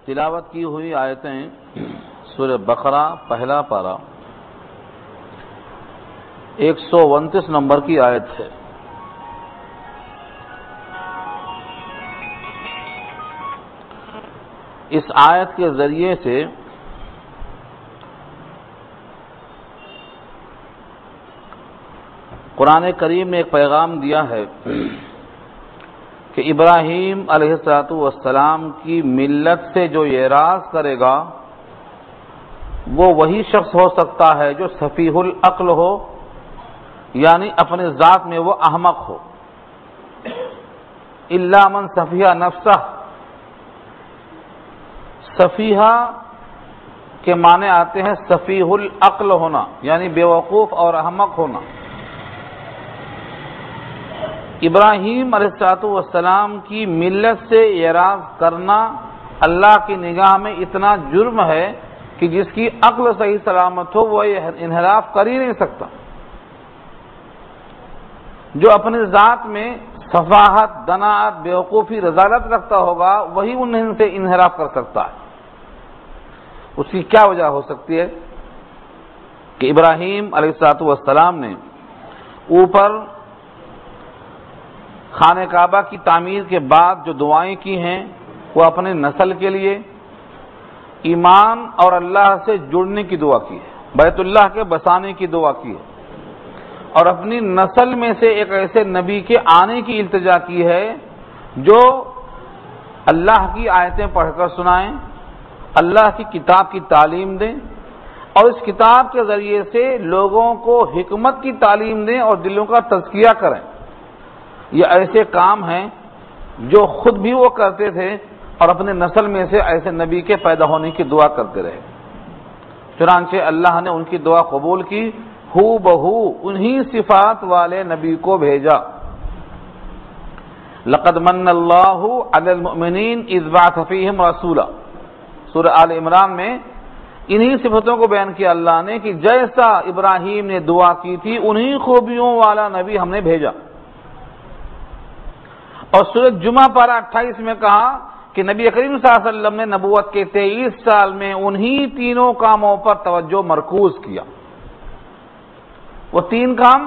تلاوت کی ہوئی آیتیں سورہ بقرہ پہلا پارہ 129 نمبر کی آیت ہے۔ اس آیت کے ذریعے سے قرآن کریم نے ایک پیغام دیا ہے کہ ابراہیم علیہ السلام کی ملت سے جو اعراض کرے گا وہ وہی شخص ہو سکتا ہے جو سفیہ العقل ہو، یعنی اپنے ذات میں وہ احمق ہو۔ الا من سفیہ نفسہ، سفیہ کے معنی آتے ہیں سفیہ العقل ہونا، یعنی بیوقوف اور احمق ہونا۔ ابراہیم علیہ السلام کی ملت سے اعراض کرنا اللہ کی نگاہ میں اتنا جرم ہے کہ جس کی عقل صحیح سلامت ہو وہ انحراف کر ہی نہیں سکتا۔ جو اپنے ذات میں سفاہت، دناعت، بیوقوفی، رذالت رکھتا ہوگا وہی ان سے انحراف کر سکتا ہے۔ اس کی کیا وجہ ہو سکتی ہے کہ ابراہیم علیہ السلام نے اوپر خانہ کعبہ کی تعمیر کے بعد جو دعائیں کی ہیں وہ اپنے نسل کے لیے ایمان اور اللہ سے جڑنے کی دعا کی ہے، بیت اللہ کے بسانے کی دعا کی ہے، اور اپنی نسل میں سے ایک ایسے نبی کے آنے کی التجا کی ہے جو اللہ کی آیتیں پڑھ کر سنائیں، اللہ کی کتاب کی تعلیم دیں، اور اس کتاب کے ذریعے سے لوگوں کو حکمت کی تعلیم دیں اور دلوں کا تزکیہ کریں۔ یہ ایسے کام ہیں جو خود بھی وہ کرتے تھے اور اپنے نسل میں سے ایسے نبی کے پیدا ہونے کی دعا کرتے رہے۔ چنانچہ اللہ نے ان کی دعا قبول کی، ہو بہو انہی صفات والے نبی کو بھیجا۔ لقد من اللہ علی المؤمنین اذ بعث فیہم رسولا، سورہ آل عمران میں انہی صفتوں کو بیان کیا اللہ نے کہ جیسا ابراہیم نے دعا کی تھی انہی خوبیوں والا نبی ہم نے بھیجا۔ اور سورہ جمعہ پارہ 28 میں کہا کہ نبی کریم صلی اللہ علیہ وسلم نے نبوت کے 23 سال میں انہی تینوں کاموں پر توجہ مرکوز کیا۔ وہ تین کام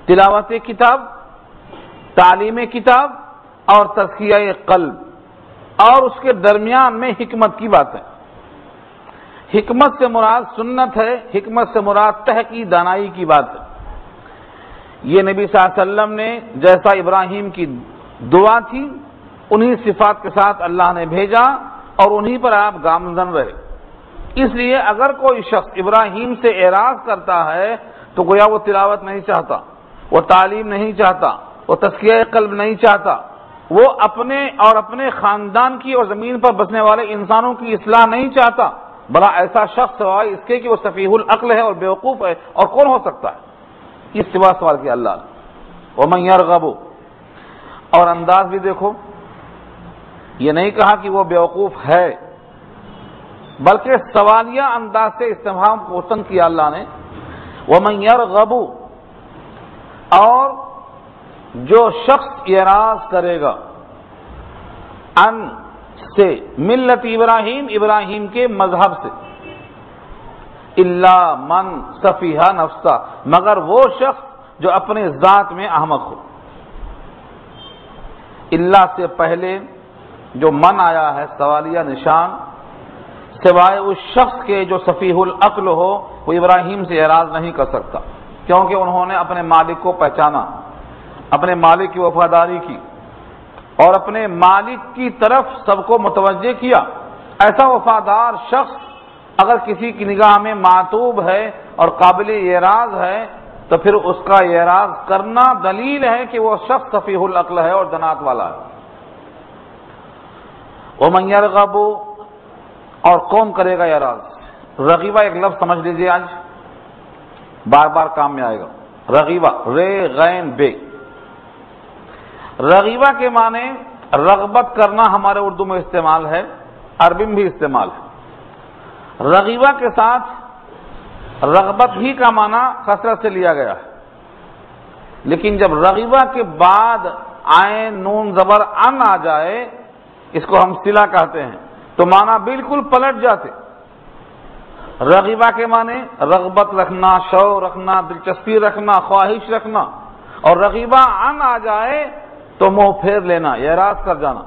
تلاوت کتاب، تعلیم کتاب اور تزکیہ قلب، اور اس کے درمیان میں حکمت کی بات ہے۔ حکمت سے مراد سنت ہے، حکمت سے مراد تحقیق دانائی کی بات ہے۔ یہ نبی صلی اللہ علیہ وسلم نے جیسا ابراہیم کی دعا تھی انہی صفات کے ساتھ اللہ نے بھیجا اور انہی پر آپ گامزن رہے۔ اس لیے اگر کوئی شخص ابراہیم سے اعراض کرتا ہے تو گویا وہ تلاوت نہیں چاہتا، وہ تعلیم نہیں چاہتا، وہ تزکیہ قلب نہیں چاہتا، وہ اپنے اور اپنے خاندان کی اور زمین پر بسنے والے انسانوں کی اصلاح نہیں چاہتا، بلا ایسا شخص سوائے اس کے کہ وہ سفیہ العقل ہے اور بیوقوف ہے، اور کون ہو سکتا ہے؟ اس سوا سوال کیا اللہ نے۔ وَمَن يَرْغَبُ، اور انداز بھی دیکھو، یہ نہیں کہا کہ وہ بیوقوف ہے بلکہ سوالیہ انداز سے استفہام کوشچن کیا اللہ نے۔ وَمَن يَرْغَبُ، اور جو شخص اعراض کرے گا ان سے ملت ابراہیم، ابراہیم کے مذہب سے، الا من سفیہ نفسہ، مگر وہ شخص جو اپنے ذات میں احمق ہو۔ اللہ سے پہلے جو من آیا ہے سوالیہ نشان، سوائے اس شخص کے جو سفیہ العقل ہو وہ ابراہیم سے اعراض نہیں کر سکتا، کیونکہ انہوں نے اپنے مالک کو پہچانا، اپنے مالک کی وفاداری کی اور اپنے مالک کی طرف سب کو متوجہ کیا۔ ایسا وفادار شخص اگر کسی کی نگاہ میں معتوب ہے اور قابل اعراض ہے تو پھر اس کا اعراض کرنا دلیل ہے کہ وہ شخص سفیہ العقل ہے اور دنات والا ہے۔ وَمَن يَرْغَبُ، اور کون کرے گا اعراض؟ رغیبہ ایک لفظ سمجھ لیجئے، آج بار بار کام میں آئے گا۔ رغیبہ، رے غین بے، رغیبہ کے معنی رغبت کرنا ہمارے اردو میں استعمال ہے، عربی میں بھی استعمال ہے۔ رغیبہ کے ساتھ رغبت ہی کا معنی کثرت سے لیا گیا ہے، لیکن جب رغیبہ کے بعد عین نون زبر ان آ جائے، اس کو ہم صلہ کہتے ہیں، تو معنی بالکل پلٹ جاتے۔ رغبہ کے معنی رغبت رکھنا، شوق رکھنا، دلچسپی رکھنا، خواہش رکھنا، اور رغبہ عن آ جائے تو منہ پھیر لینا، اعراض کر جانا۔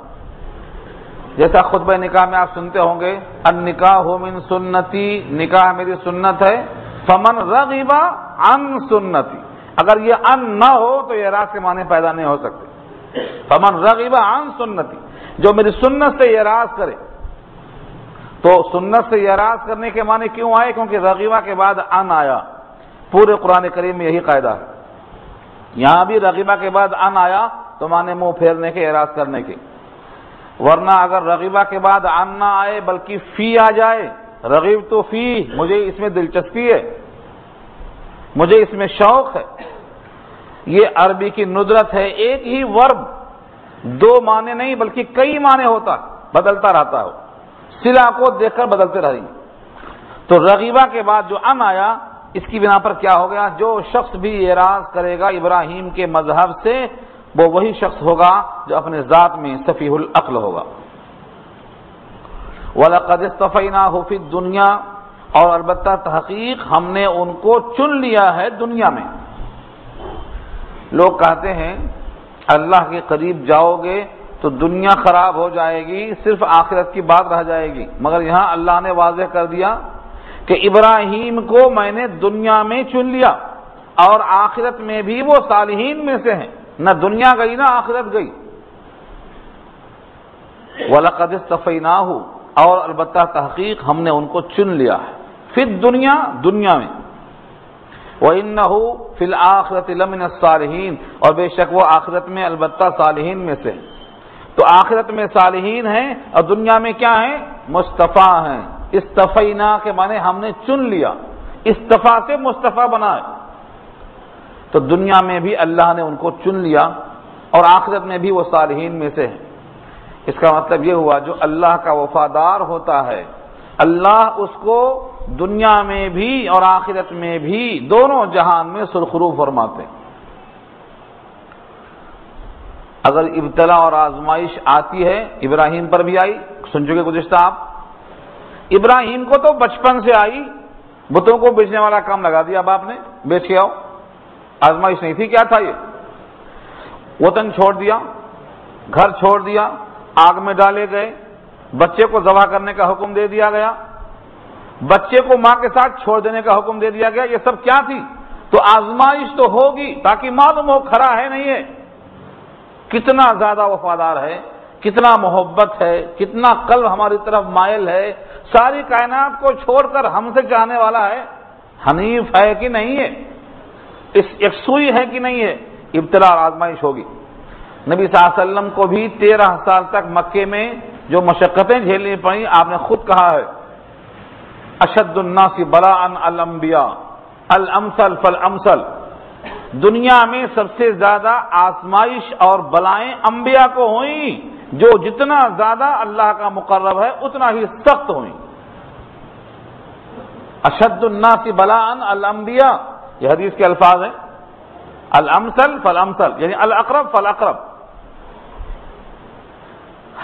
جیسا خطبہ نکاح میں آپ سنتے ہوں گے، النکاح من سنتی، نکاح میری سنت ہے، فمن رغب عن سنتی، اگر یہ ان نہ ہو تو اعراض کے معنی پیدا نہیں ہو سکتے۔ فمن رغب عن سنتی، جو میری سنت سے اعراض کرے، تو سنت سے اعراض کرنے کے معنی کیوں آئے؟ کیونکہ رغبہ کے بعد ان آیا، پورے قرآن کریم میں یہی قاعدہ ہے، یہاں بھی رغبہ کے بعد ان آیا تو معنی منہ پھیرنے کے، اعراض کرنے کے، ورنہ اگر رغبہ کے بعد ان نہ آئے بلکہ فی آ جائے، رغیب تو فی، مجھے اس میں دلچسپی ہے، مجھے اس میں شوق ہے، یہ عربی کی ندرت ہے، ایک ہی ورب دو معنی نہیں بلکہ کئی معنی ہوتا، بدلتا رہتا ہے، صلہ کو دیکھ کر بدلتے رہیں گے۔ تو رغیبہ کے بعد جو ان آیا، اس کی بنا پر کیا ہو گیا؟ جو شخص بھی اعراض کرے گا ابراہیم کے مذہب سے، وہ وہی شخص ہوگا جو اپنے ذات میں سفیہ العقل ہوگا۔ وَلَقَدِ اصْطَفَيْنَاهُ فِي الدُّنْيَا، اور البتہ تحقیق ہم نے ان کو چن لیا ہے دنیا میں۔ لوگ کہتے ہیں اللہ کے قریب جاؤ گے تو دنیا خراب ہو جائے گی، صرف آخرت کی بات رہ جائے گی، مگر یہاں اللہ نے واضح کر دیا کہ ابراہیم کو میں نے دنیا میں چن لیا، اور آخرت میں بھی وہ صالحین میں سے ہیں، نہ دنیا گئی نہ آخرت گئی۔ وَلَقَدِ اصْطَفَيْنَاهُ، اور البتہ تحقیق ہم نے ان کو چن لیا ہے، فی الدنیا، دنیا میں، وَإِنَّهُ فِي الْآخِرَةِ لَمِنَ الصَّالِحِينَ، اور بے شک وہ آخرت میں البتہ صالحین میں سے ہیں۔ تو آخرت میں صالحین ہیں اور دنیا میں کیا ہیں؟ مصطفیٰ ہیں۔ استفینا کے معنی ہم نے چن لیا، استفا سے مصطفیٰ بنائے، تو دنیا میں بھی اللہ نے ان کو چن لیا اور آخرت میں بھی وہ صالحین میں سے ہیں۔ اس کا مطلب یہ ہوا جو اللہ کا وفادار ہوتا ہے، اللہ اس کو دنیا میں بھی اور آخرت میں بھی، دونوں جہان میں سرخرو فرماتے ہیں۔ اگر ابتلا اور آزمائش آتی ہے، ابراہیم پر بھی آئی، سن چکے گزشتہ آپ، ابراہیم کو تو بچپن سے آئی، بتوں کو بیچنے والا کام لگا دیا باپ نے، بیچ کے آؤ، آزمائش نہیں تھی، کیا تھا یہ؟ وطن چھوڑ دیا، گھر چھوڑ دیا، آگ میں ڈالے گئے، بچے کو ذبح کرنے کا حکم دے دیا گیا، بچے کو ماں کے ساتھ چھوڑ دینے کا حکم دے دیا گیا، یہ سب کیا تھی؟ تو آزمائش تو ہوگی تاکہ معلوم ہو کھرا ہے نہیں ہے، کتنا زیادہ وفادار ہے، کتنا محبت ہے، کتنا قلب ہماری طرف مائل ہے، ساری کائنات کو چھوڑ کر ہم سے چاہنے والا ہے، حنیف ہے کہ نہیں ہے، اس یکسوئی ہے کہ نہیں ہے۔ ابتلا اور آزمائش ہوگی۔ نبی صلی اللہ علیہ وسلم کو بھی 13 سال تک مکے میں جو مشقتیں جھیلنی پڑیں، آپ نے خود کہا ہے اشد الناس بلاء الانبیاء الامثل فالامثل، دنیا میں سب سے زیادہ آزمائش اور بلائیں انبیاء کو ہوئیں، جو جتنا زیادہ اللہ کا مقرب ہے اتنا ہی سخت ہوئیں۔ اشد الناس بلاء الانبیاء، یہ حدیث کے الفاظ ہیں، الامثل فالامثل یعنی الاقرب فالاقرب۔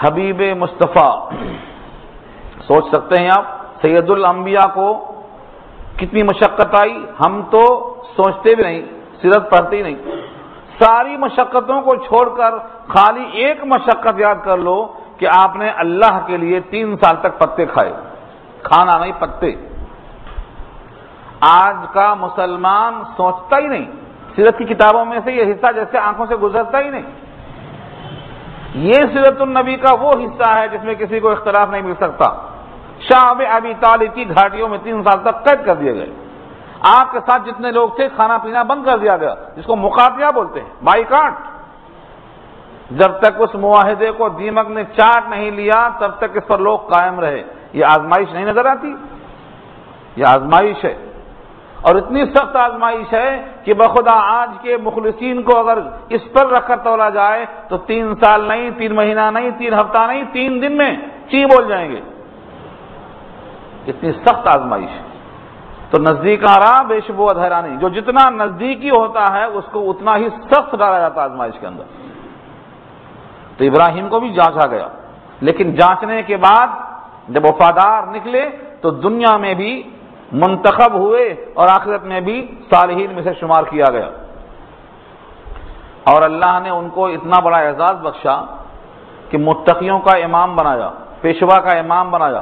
حبیب مصطفیٰ، سوچ سکتے ہیں آپ سید الانبیاء کو کتنی مشقت آئی، ہم تو سوچتے بھی نہیں، سیرت پڑھتے ہی نہیں، ساری مشقتوں کو چھوڑ کر خالی ایک مشقت یاد کر لو کہ آپ نے اللہ کے لیے 3 سال تک پتے کھائے، کھانا نہیں پتے۔ آج کا مسلمان سوچتا ہی نہیں، سیرت کی کتابوں میں سے یہ حصہ جیسے آنکھوں سے گزرتا ہی نہیں۔ یہ سیرت النبی کا وہ حصہ ہے جس میں کسی کو اختلاف نہیں مل سکتا۔ شعب ابی طالب کی گھاٹیوں میں 3 سال تک قید کر دیے گئے، آپ کے ساتھ جتنے لوگ تھے کھانا پینا بند کر دیا گیا، جس کو مقاطعہ بولتے ہیں، بائیکاٹ۔ جب تک اس معاہدے کو دیمک نے چاٹ نہیں لیا تب تک اس پر لوگ قائم رہے۔ یہ آزمائش نہیں نظر آتی؟ یہ آزمائش ہے، اور اتنی سخت آزمائش ہے کہ بخدا آج کے مخلصین کو اگر اس پر رکھ کر تولا جائے تو 3 سال نہیں، 3 مہینہ نہیں، 3 ہفتہ نہیں، 3 دن میں چی بول جائیں گے، اتنی سخت آزمائش۔ تو نزدیک آ رہا بے شبہت حیرانی، جو جتنا نزدیکی ہوتا ہے اس کو اتنا ہی سخت ڈالا جاتا ہے آزمائش کے اندر۔ تو ابراہیم کو بھی جانچا گیا، لیکن جانچنے کے بعد جب وفادار نکلے تو دنیا میں بھی منتخب ہوئے اور آخرت میں بھی صالحین میں سے شمار کیا گیا. اور اللہ نے ان کو اتنا بڑا اعزاز بخشا کہ متقیوں کا امام بنایا، پیشوا کا امام بنایا.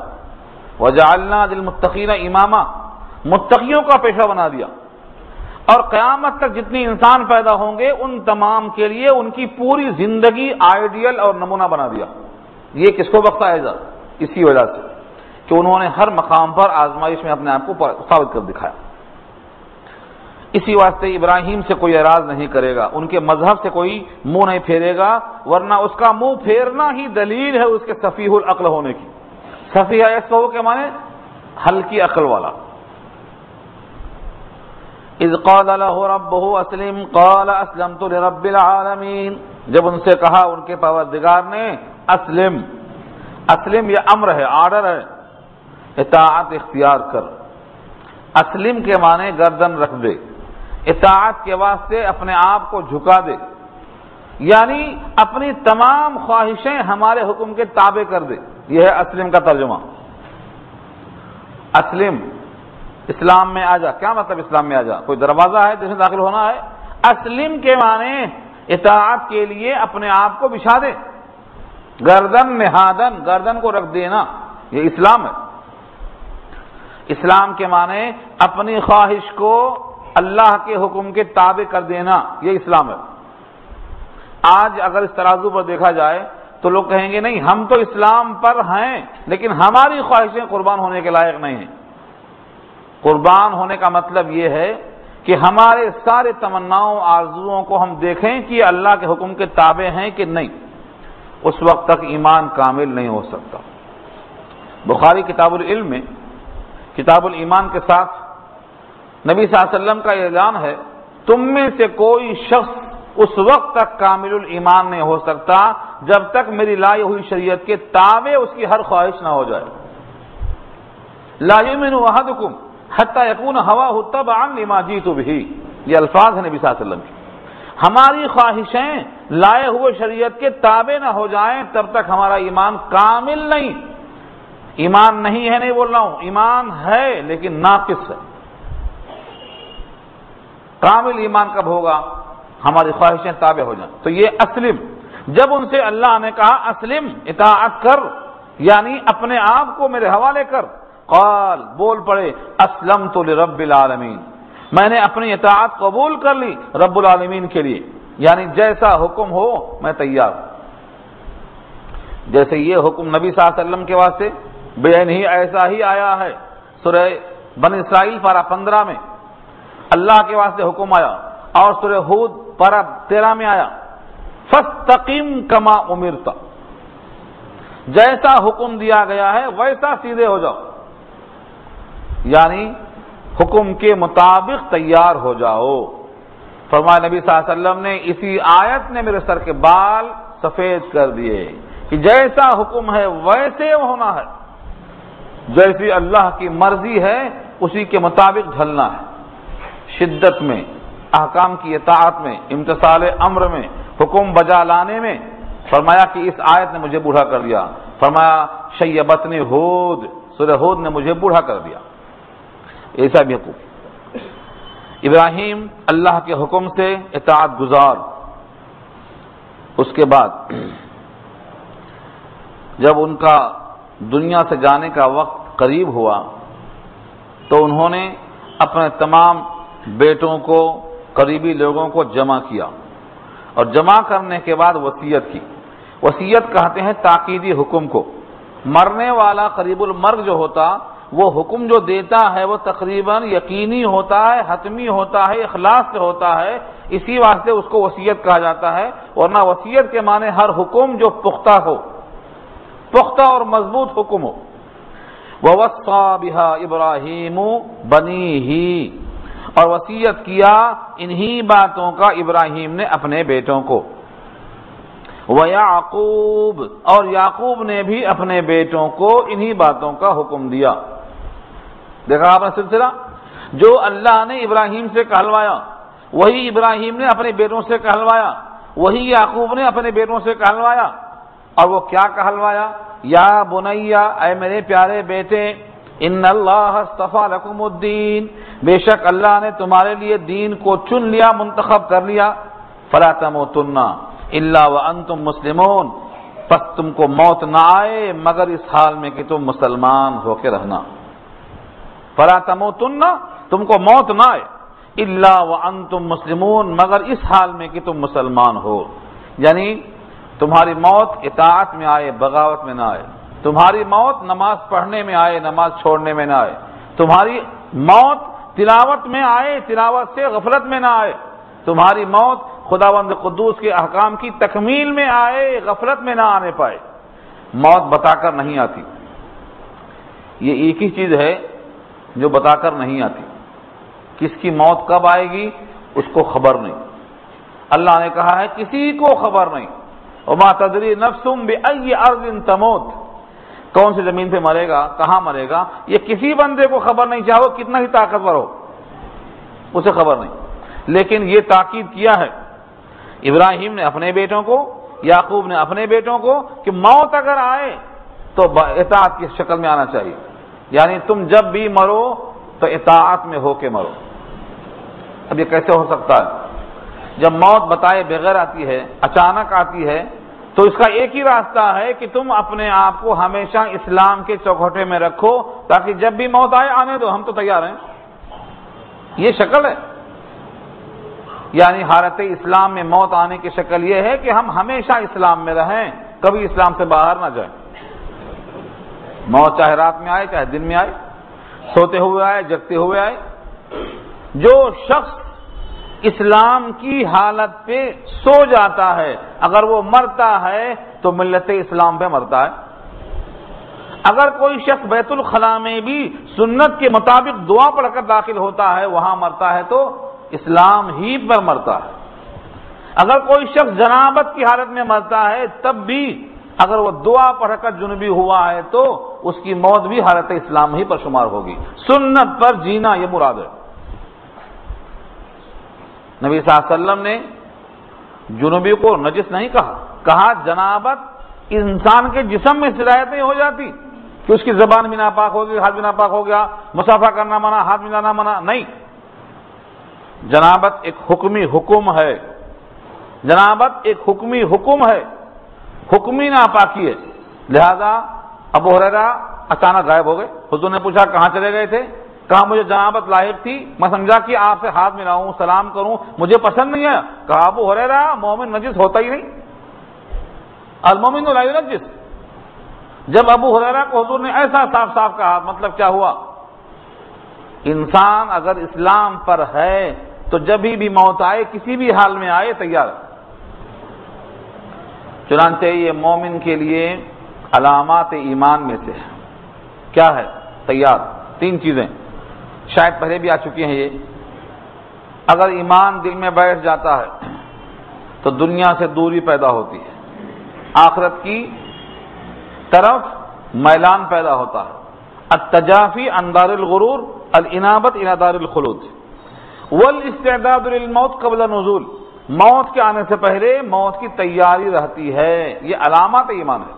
وجعلنا للمتقین اماما، متقیوں کا پیشوا بنا دیا. اور قیامت تک جتنی انسان پیدا ہوں گے ان تمام کے لیے ان کی پوری زندگی آئیڈیل اور نمونہ بنا دیا. یہ کس کو بخشا اعزاز؟ اسی وجہ سے کہ انہوں نے ہر مقام پر آزمائش میں اپنے آپ کو ثابت کر دکھایا. اسی واسطے ابراہیم سے کوئی اعراض نہیں کرے گا، ان کے مذہب سے کوئی منہ نہیں پھیرے گا، ورنہ اس کا منہ پھیرنا ہی دلیل ہے اس کے سفیہ العقل ہونے کی. سفیہ اسفہ کے معنی ہلکی عقل والا. اذ قال له ربه اسلم قال اسلمت لرب العالمین، جب ان سے کہا ان کے پروردگار نے اسلم، اسلم یہ امر ہے، آرڈر ہے، اطاعت اختیار کر. اسلم کے معنی گردن رکھ دے، اطاعت کے واسطے اپنے آپ کو جھکا دے، یعنی اپنی تمام خواہشیں ہمارے حکم کے تابع کر دے. یہ ہے اسلم کا ترجمہ. اسلم، اسلام میں آ جا. کیا مطلب اسلام میں آ جا؟ کوئی دروازہ ہے جس میں داخل ہونا ہے؟ اسلم کے معنی اطاعت کے لیے اپنے آپ کو بچھا دے، گردن نہادن، گردن کو رکھ دینا، یہ اسلام ہے. اسلام کے معنی اپنی خواہش کو اللہ کے حکم کے تابع کر دینا، یہ اسلام ہے. آج اگر اس ترازو پر دیکھا جائے تو لوگ کہیں گے نہیں ہم تو اسلام پر ہیں لیکن ہماری خواہشیں قربان ہونے کے لائق نہیں ہیں. قربان ہونے کا مطلب یہ ہے کہ ہمارے سارے تمناؤں آرزوؤں کو ہم دیکھیں کہ اللہ کے حکم کے تابع ہیں کہ نہیں. اس وقت تک ایمان کامل نہیں ہو سکتا. بخاری کتاب العلم میں کتاب الایمان کے ساتھ نبی صلی اللہ علیہ وسلم کا اعلان ہے تم میں سے کوئی شخص اس وقت تک کامل الایمان نہیں ہو سکتا جب تک میری لائی ہوئی شریعت کے تابع اس کی ہر خواہش نہ ہو جائے. لا یؤمن احدکم حتی یکون ہواہ تبعا لما جئت بہ، یہ الفاظ ہیں نبی صلی اللہ علیہ وسلم کی. ہماری خواہشیں لائے ہوئے شریعت کے تابع نہ ہو جائیں تب تک ہمارا ایمان کامل نہیں. ایمان نہیں ہے نہیں بول رہا ہوں، ایمان ہے لیکن ناقص ہے. کامل ایمان کب ہوگا؟ ہماری خواہشیں تابع ہو جائیں. تو یہ اسلم، جب ان سے اللہ نے کہا اسلم، اطاعت کر، یعنی اپنے آپ کو میرے حوالے کر، قال بول پڑے اسلمت لرب العالمین، میں نے اپنی اطاعت قبول کر لی رب العالمین کے لیے، یعنی جیسا حکم ہو میں تیار. جیسے یہ حکم نبی صلی اللہ علیہ وسلم کے واسطے بین ہی ایسا ہی آیا ہے. سورہ بنی اسرائیل پارہ 15 میں اللہ کے واسطے حکم آیا، اور سورہ ہود پارہ 13 میں آیا فاستقم کما امرت، جیسا حکم دیا گیا ہے ویسا سیدھے ہو جاؤ، یعنی حکم کے مطابق تیار ہو جاؤ. فرمایا نبی صلی اللہ علیہ وسلم نے اسی آیت نے میرے سر کے بال سفید کر دیے کہ جیسا حکم ہے ویسے ہونا ہے، جیسی اللہ کی مرضی ہے اسی کے مطابق ڈھلنا ہے. شدت میں، احکام کی اطاعت میں، امتثال امر میں، حکم بجا لانے میں. فرمایا کہ اس آیت نے مجھے بوڑھا کر دیا. فرمایا شیبتنی ہود، سورہ ہود نے مجھے بوڑھا کر دیا. ایسا بھی حکم. ابراہیم اللہ کے حکم سے اطاعت گزار. اس کے بعد جب ان کا دنیا سے جانے کا وقت قریب ہوا تو انہوں نے اپنے تمام بیٹوں کو، قریبی لوگوں کو جمع کیا، اور جمع کرنے کے بعد وصیت کی. وصیت کہتے ہیں تاکیدی حکم کو. مرنے والا قریب المرگ جو ہوتا وہ حکم جو دیتا ہے وہ تقریباً یقینی ہوتا ہے، حتمی ہوتا ہے، اخلاص سے ہوتا ہے، اسی واسطے اس کو وصیت کہا جاتا ہے. ورنہ وصیت کے معنی ہر حکم جو پختہ ہو، پختہ اور مضبوط حکم ہو. وَوَصَّى بِهَا إِبْرَاهِيمُ بَنِيهِ، اور وصیت کیا انہی باتوں کا ابراہیم نے اپنے بیٹوں کو. وَيَعْقُوبُ، اور یعقوب نے بھی اپنے بیٹوں کو انہی باتوں کا حکم دیا. دیکھا آپ نے سلسلہ، جو اللہ نے ابراہیم سے کہلوایا وہی ابراہیم نے اپنے بیٹوں سے کہلوایا، وہی یعقوب نے اپنے بیٹوں سے کہلوایا. اور وہ کیا کہلوایا؟ یا بنیا، اے میرے پیارے بیٹے، ان اللہ اصطفیٰ لکم الدین، بے شک اللہ نے تمہارے لیے دین کو چن لیا، منتخب کر لیا، فلا تموتن الا وانتم مسلمون، پس تم کو موت نہ آئے مگر اس حال میں کہ تم مسلمان ہو کے رہنا، فلا تموتن، تم کو موت نہ آئے، الا وانتم مسلمون، مگر اس حال میں کہ تم مسلمان ہو، یعنی تمہاری موت اطاعت میں آئے، بغاوت میں نہ آئے، تمہاری موت نماز پڑھنے میں آئے، نماز چھوڑنے میں نہ آئے، تمہاری موت تلاوت میں آئے، تلاوت سے غفلت میں نہ آئے، تمہاری موت خداوند قدوس کے احکام کی تکمیل میں آئے، غفلت میں نہ آنے پائے۔ موت بتا کر نہیں آتی، یہ ایک ہی چیز ہے جو بتا کر نہیں آتی، کس کی موت کب آئے گی اس کو خبر نہیں، اللہ نے کہا ہے کسی کو خبر نہیں، وما تدری نفس بأي ارض تموت، کون سی زمین پہ مرے گا، کہاں مرے گا، یہ کسی بندے کو خبر نہیں، چاہے وہ کتنا ہی طاقتور ہو، اسے خبر نہیں۔ لیکن یہ تاکید کیا ہے ابراہیم نے اپنے بیٹوں کو، یعقوب نے اپنے بیٹوں کو، کہ موت اگر آئے تو اطاعت کی شکل میں آنا چاہیے، یعنی تم جب بھی مرو تو اطاعت میں ہو کے مرو۔ اب یہ کیسے ہو سکتا ہے؟ جب موت بتائے بغیر آتی ہے، اچانک آتی ہے، تو اس کا ایک ہی راستہ ہے کہ تم اپنے آپ کو ہمیشہ اسلام کے چوکھٹے میں رکھو، تاکہ جب بھی موت آئے آنے دو، ہم تو تیار ہیں، یہ شکل ہے۔ یعنی حالت اسلام میں موت آنے کی شکل یہ ہے کہ ہم ہمیشہ اسلام میں رہیں، کبھی اسلام سے باہر نہ جائیں۔ موت چاہے رات میں آئے چاہے دن میں آئے، سوتے ہوئے آئے جگتے ہوئے آئے، جو شخص اسلام کی حالت پہ سو جاتا ہے اگر وہ مرتا ہے تو ملت اسلام پہ مرتا ہے۔ اگر کوئی شخص بیت الخلاء میں بھی سنت کے مطابق دعا پڑھ کر داخل ہوتا ہے، وہاں مرتا ہے تو اسلام ہی پر مرتا ہے۔ اگر کوئی شخص جنابت کی حالت میں مرتا ہے تب بھی اگر وہ دعا پڑھ کر جنبی ہوا ہے تو اس کی موت بھی حالت اسلام ہی پر شمار ہوگی۔ سنت پر جینا یہ مراد ہے۔ نبی صلی اللہ علیہ وسلم نے جنوبی کو نجس نہیں کہا جنابت انسان کے جسم میں صلاحیت نہیں ہو جاتی کہ اس کی زبان بھی ناپاک ہوگی، ہاتھ بھی ناپاک ہو گیا، مصافحہ کرنا منع، ہاتھ ملانا منع، نہیں۔ جنابت ایک حکمی حکم ہے، جنابت ایک حکمی حکم ہے، حکمی ناپاکی ہے۔ لہذا ابو ہریرہ اچانک غائب ہو گئے، حضور نے پوچھا کہاں چلے گئے تھے؟ کہا مجھے جنابت لاحق تھی، میں سمجھا کہ آپ سے ہاتھ ملاؤں، سلام کروں، مجھے پسند نہیں ہے۔ کہا ابو ہریرہ مومن نجس ہوتا ہی نہیں، المومن لا ينجس۔ جب ابو ہریرہ کو حضور نے ایسا صاف صاف کہا، مطلب کیا ہوا؟ انسان اگر اسلام پر ہے تو جب بھی موت آئے کسی بھی حال میں آئے تیار ہے۔ چنانچہ یہ مومن کے لیے علامات ایمان میں سے ہے، کیا ہے؟ تیار۔ تین چیزیں شاید پہلے بھی آ چکی ہیں۔ یہ اگر ایمان دل میں بیٹھ جاتا ہے تو دنیا سے دوری پیدا ہوتی ہے، آخرت کی طرف میلان پیدا ہوتا ہے۔ التجافی عن دار الغرور، الانابت الى دار الخلود، والاستعداد للموت قبل نزول، موت کے آنے سے پہلے موت کی تیاری رہتی ہے۔ یہ علامات ایمان ہے۔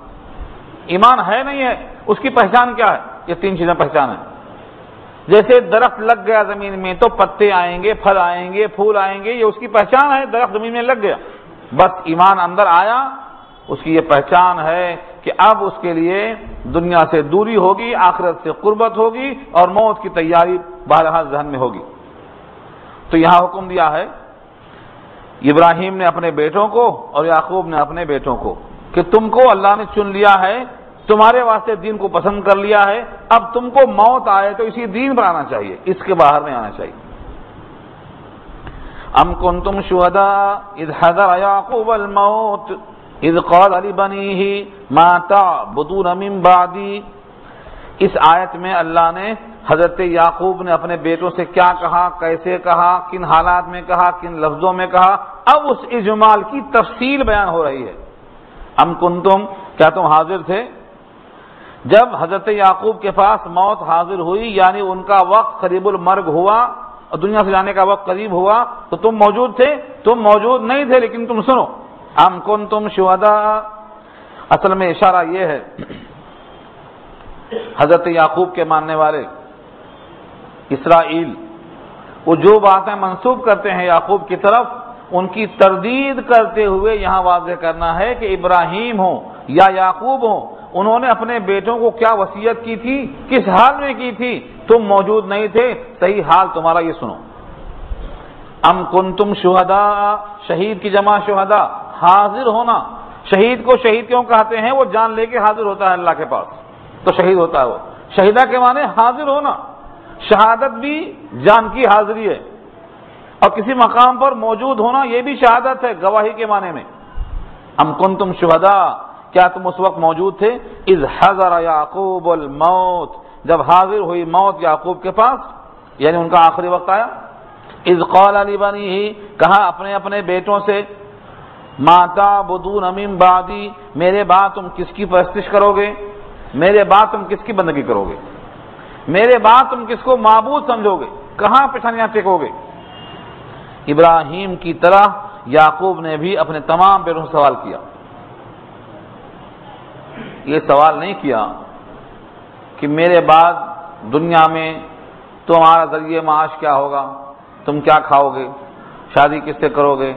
ایمان ہے نہیں ہے، اس کی پہچان کیا ہے؟ یہ تین چیزیں پہچان ہے۔ جیسے درخت لگ گیا زمین میں تو پتے آئیں گے، پھل آئیں گے، پھول آئیں گے، یہ اس کی پہچان ہے، درخت زمین میں لگ گیا۔ بس ایمان اندر آیا، اس کی یہ پہچان ہے کہ اب اس کے لیے دنیا سے دوری ہوگی، آخرت سے قربت ہوگی اور موت کی تیاری بہرحال ذہن میں ہوگی۔ تو یہاں حکم دیا ہے ابراہیم نے اپنے بیٹوں کو اور یعقوب نے اپنے بیٹوں کو کہ تم کو اللہ نے چن لیا ہے، تمہارے واسطے دین کو پسند کر لیا ہے، اب تم کو موت آئے تو اسی دین پر آنا چاہیے، اس کے باہر نہیں آنا چاہیے۔ ام کنتم شہداء اذ حضر یعقوب الموت اذ قال لبنیہ ما تعبدون من بعدی، اس آیت میں اللہ نے حضرت یعقوب نے اپنے بیٹوں سے کیا کہا، کیسے کہا، کن حالات میں کہا، کن لفظوں میں کہا، اب اس اجمال کی تفصیل بیان ہو رہی ہے۔ ام کنتم، کیا تم حاضر تھے جب حضرت یعقوب کے پاس موت حاضر ہوئی، یعنی ان کا وقت قریب المرگ ہوا اور دنیا سے جانے کا وقت قریب ہوا تو تم موجود تھے؟ تم موجود نہیں تھے، لیکن تم سنو، ام کنتم شہداء، اصل میں اشارہ یہ ہے حضرت یعقوب کے ماننے والے اسرائیل وہ جو باتیں منسوب کرتے ہیں یعقوب کی طرف، ان کی تردید کرتے ہوئے یہاں واضح کرنا ہے کہ ابراہیم ہو یا یعقوب ہو، انہوں نے اپنے بیٹوں کو کیا وصیت کی تھی، کس حال میں کی تھی، تم موجود نہیں تھے، صحیح حال تمہارا یہ سنو۔ ام کنتم شہداء، شہید کی جمع شہداء، حاضر ہونا۔ شہید کو شہید کیوں کہتے ہیں؟ وہ جان لے کے حاضر ہوتا ہے اللہ کے پاس تو شہید ہوتا ہے وہ۔ شہیدہ کے معنی حاضر ہونا، شہادت بھی جان کی حاضری ہے، اور کسی مقام پر موجود ہونا یہ بھی شہادت ہے گواہی کے معنی میں۔ ام کنتم شہداء، کیا تم اس وقت موجود تھے؟ اذ حضر یعقوب الموت، جب حاضر ہوئی موت یعقوب کے پاس، یعنی ان کا آخری وقت آیا۔ اذ قال لبنیہ، کہا اپنے اپنے بیٹوں سے، ما تعبدون من بعدی، میرے بعد تم کس کی پرستش کرو گے، میرے بعد تم کس کی بندگی کرو گے، میرے بعد تم کس کو معبود سمجھو گے، کہاں پیشانیاں ٹیکو گے۔ ابراہیم کی طرح یعقوب نے بھی اپنے تمام بیٹوں سے سوال کیا۔ یہ سوال نہیں کیا کہ میرے بعد دنیا میں تمہارا ذریعہ معاش کیا ہوگا، تم کیا کھاؤ گے، شادی کس سے کرو گے،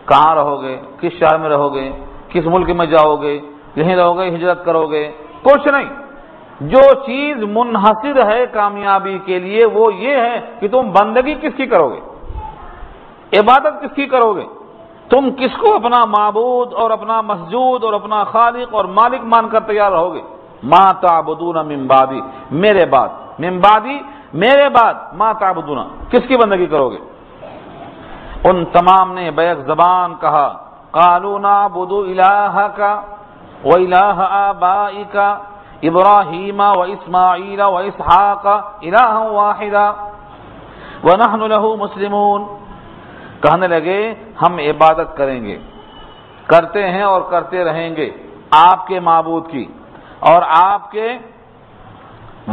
کہاں رہو گے، کس شہر میں رہو گے، کس ملک میں جاؤ گے، یہیں رہو گے، ہجرت کرو گے، کچھ نہیں۔ جو چیز منحصر ہے کامیابی کے لیے وہ یہ ہے کہ تم بندگی کس کی کرو گے، عبادت کس کی کرو گے، تم کس کو اپنا معبود اور اپنا مسجود اور اپنا خالق اور مالک مان کر تیار رہو گے۔ ما تعبدون من بعدی، میرے بعد، من بعدی میرے بعد، ما تعبدون کس کی بندگی کرو گے۔ ان تمام نے بیک زبان کہا، قالوا نعبد الہک و الہ آبائک ابراہیم و اسماعیل و اسحاق الہا واحدا ونحن له مسلمون، کہنے لگے ہم عبادت کریں گے، کرتے ہیں اور کرتے رہیں گے آپ کے معبود کی اور آپ کے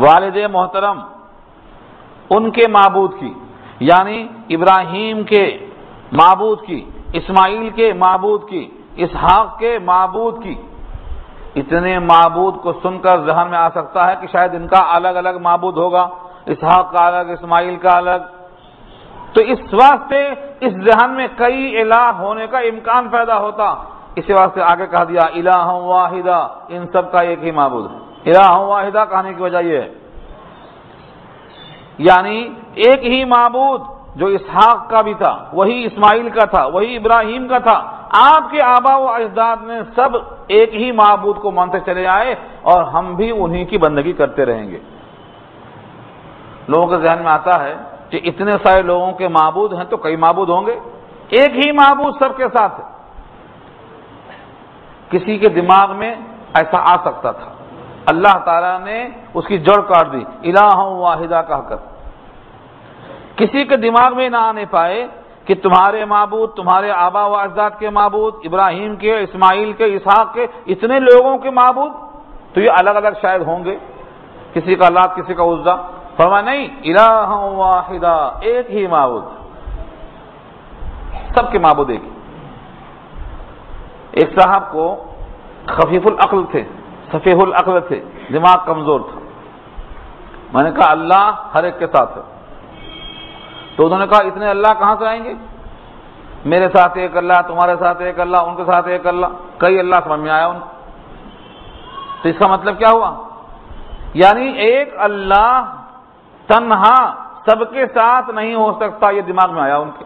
والد محترم ان کے معبود کی، یعنی ابراہیم کے معبود کی، اسماعیل کے معبود کی، اسحاق کے معبود کی۔ اتنے معبود کو سن کر ذہن میں آ سکتا ہے کہ شاید ان کا الگ الگ معبود ہوگا، اسحاق کا الگ، اسماعیل کا الگ، تو اس واسطے اس ذہن میں کئی الہ ہونے کا امکان پیدا ہوتا، اس واسطے آگے کہا دیا الہ واحدہ، ان سب کا ایک ہی معبود ہے۔ الہ واحدہ کہنے کی وجہ یہ ہے یعنی ایک ہی معبود جو اسحاق کا بھی تھا، وہی اسماعیل کا تھا، وہی ابراہیم کا تھا، آپ کے آبا و اجداد نے سب ایک ہی معبود کو مانتے چلے آئے اور ہم بھی انہی کی بندگی کرتے رہیں گے۔ لوگوں کے ذہن میں آتا ہے کہ اتنے سارے لوگوں کے معبود ہیں تو کئی معبود ہوں گے، ایک ہی معبود سب کے ساتھ ہے۔ کسی کے دماغ میں ایسا آ سکتا تھا، اللہ تعالیٰ نے اس کی جڑ کاٹ دی الہ واحدہ کہہ کر۔ کسی کے دماغ میں نہ آنے پائے کہ تمہارے معبود، تمہارے آبا و اجداد کے معبود، ابراہیم کے، اسماعیل کے، اسحاق کے، اتنے لوگوں کے معبود تو یہ الگ الگ شاید ہوں گے، کسی کا لات، کسی کا عزا۔ فرمایا نہیں، الہ واحدہ، ایک ہی معبود، سب کے معبود ایک ہی۔ ایک صاحب کو خفیف العقل تھے، سفیہ العقل تھے، دماغ کمزور تھا۔ میں نے کہا اللہ ہر ایک کے ساتھ ہے، تو انہوں نے کہا اتنے اللہ کہاں سے آئیں گے، میرے ساتھ ایک اللہ، تمہارے ساتھ ایک اللہ، ان کے ساتھ ایک اللہ، کئی اللہ سمجھ میں آیا ان کو۔ تو اس کا مطلب کیا ہوا؟ یعنی ایک اللہ تنہا سب کے ساتھ نہیں ہو سکتا، یہ دماغ میں آیا ان کے۔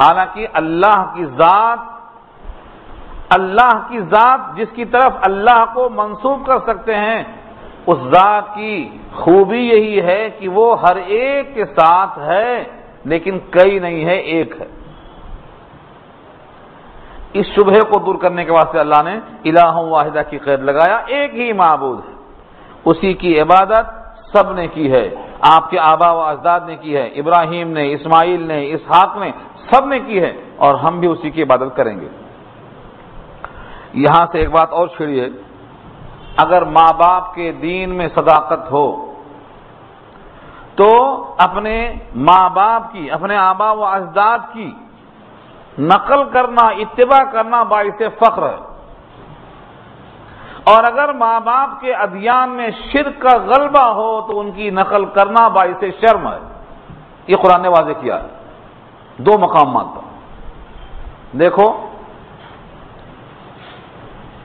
حالانکہ اللہ کی ذات جس کی طرف اللہ کو منسوب کر سکتے ہیں، اس ذات کی خوبی یہی ہے کہ وہ ہر ایک کے ساتھ ہے، لیکن کئی نہیں ہے، ایک ہے۔ اس شبہے کو دور کرنے کے واسطے اللہ نے الہ واحدہ کی قید لگایا، ایک ہی معبود ہے، اسی کی عبادت سب نے کی ہے، آپ کے آبا و اجداد نے کی ہے، ابراہیم نے، اسماعیل نے، اسحاق نے، سب نے کی ہے، اور ہم بھی اسی کی عبادت کریں گے۔ یہاں سے ایک بات اور چھڑیے، اگر ماں باپ کے دین میں صداقت ہو تو اپنے ماں باپ کی، اپنے آبا و اجداد کی نقل کرنا، اتباع کرنا باعث فخر ہے، اور اگر ماں باپ کے ادیان میں شرک کا غلبہ ہو تو ان کی نقل کرنا باعث شرم ہے. یہ قرآن نے واضح کیا ہے 2 مقامات پر. دیکھو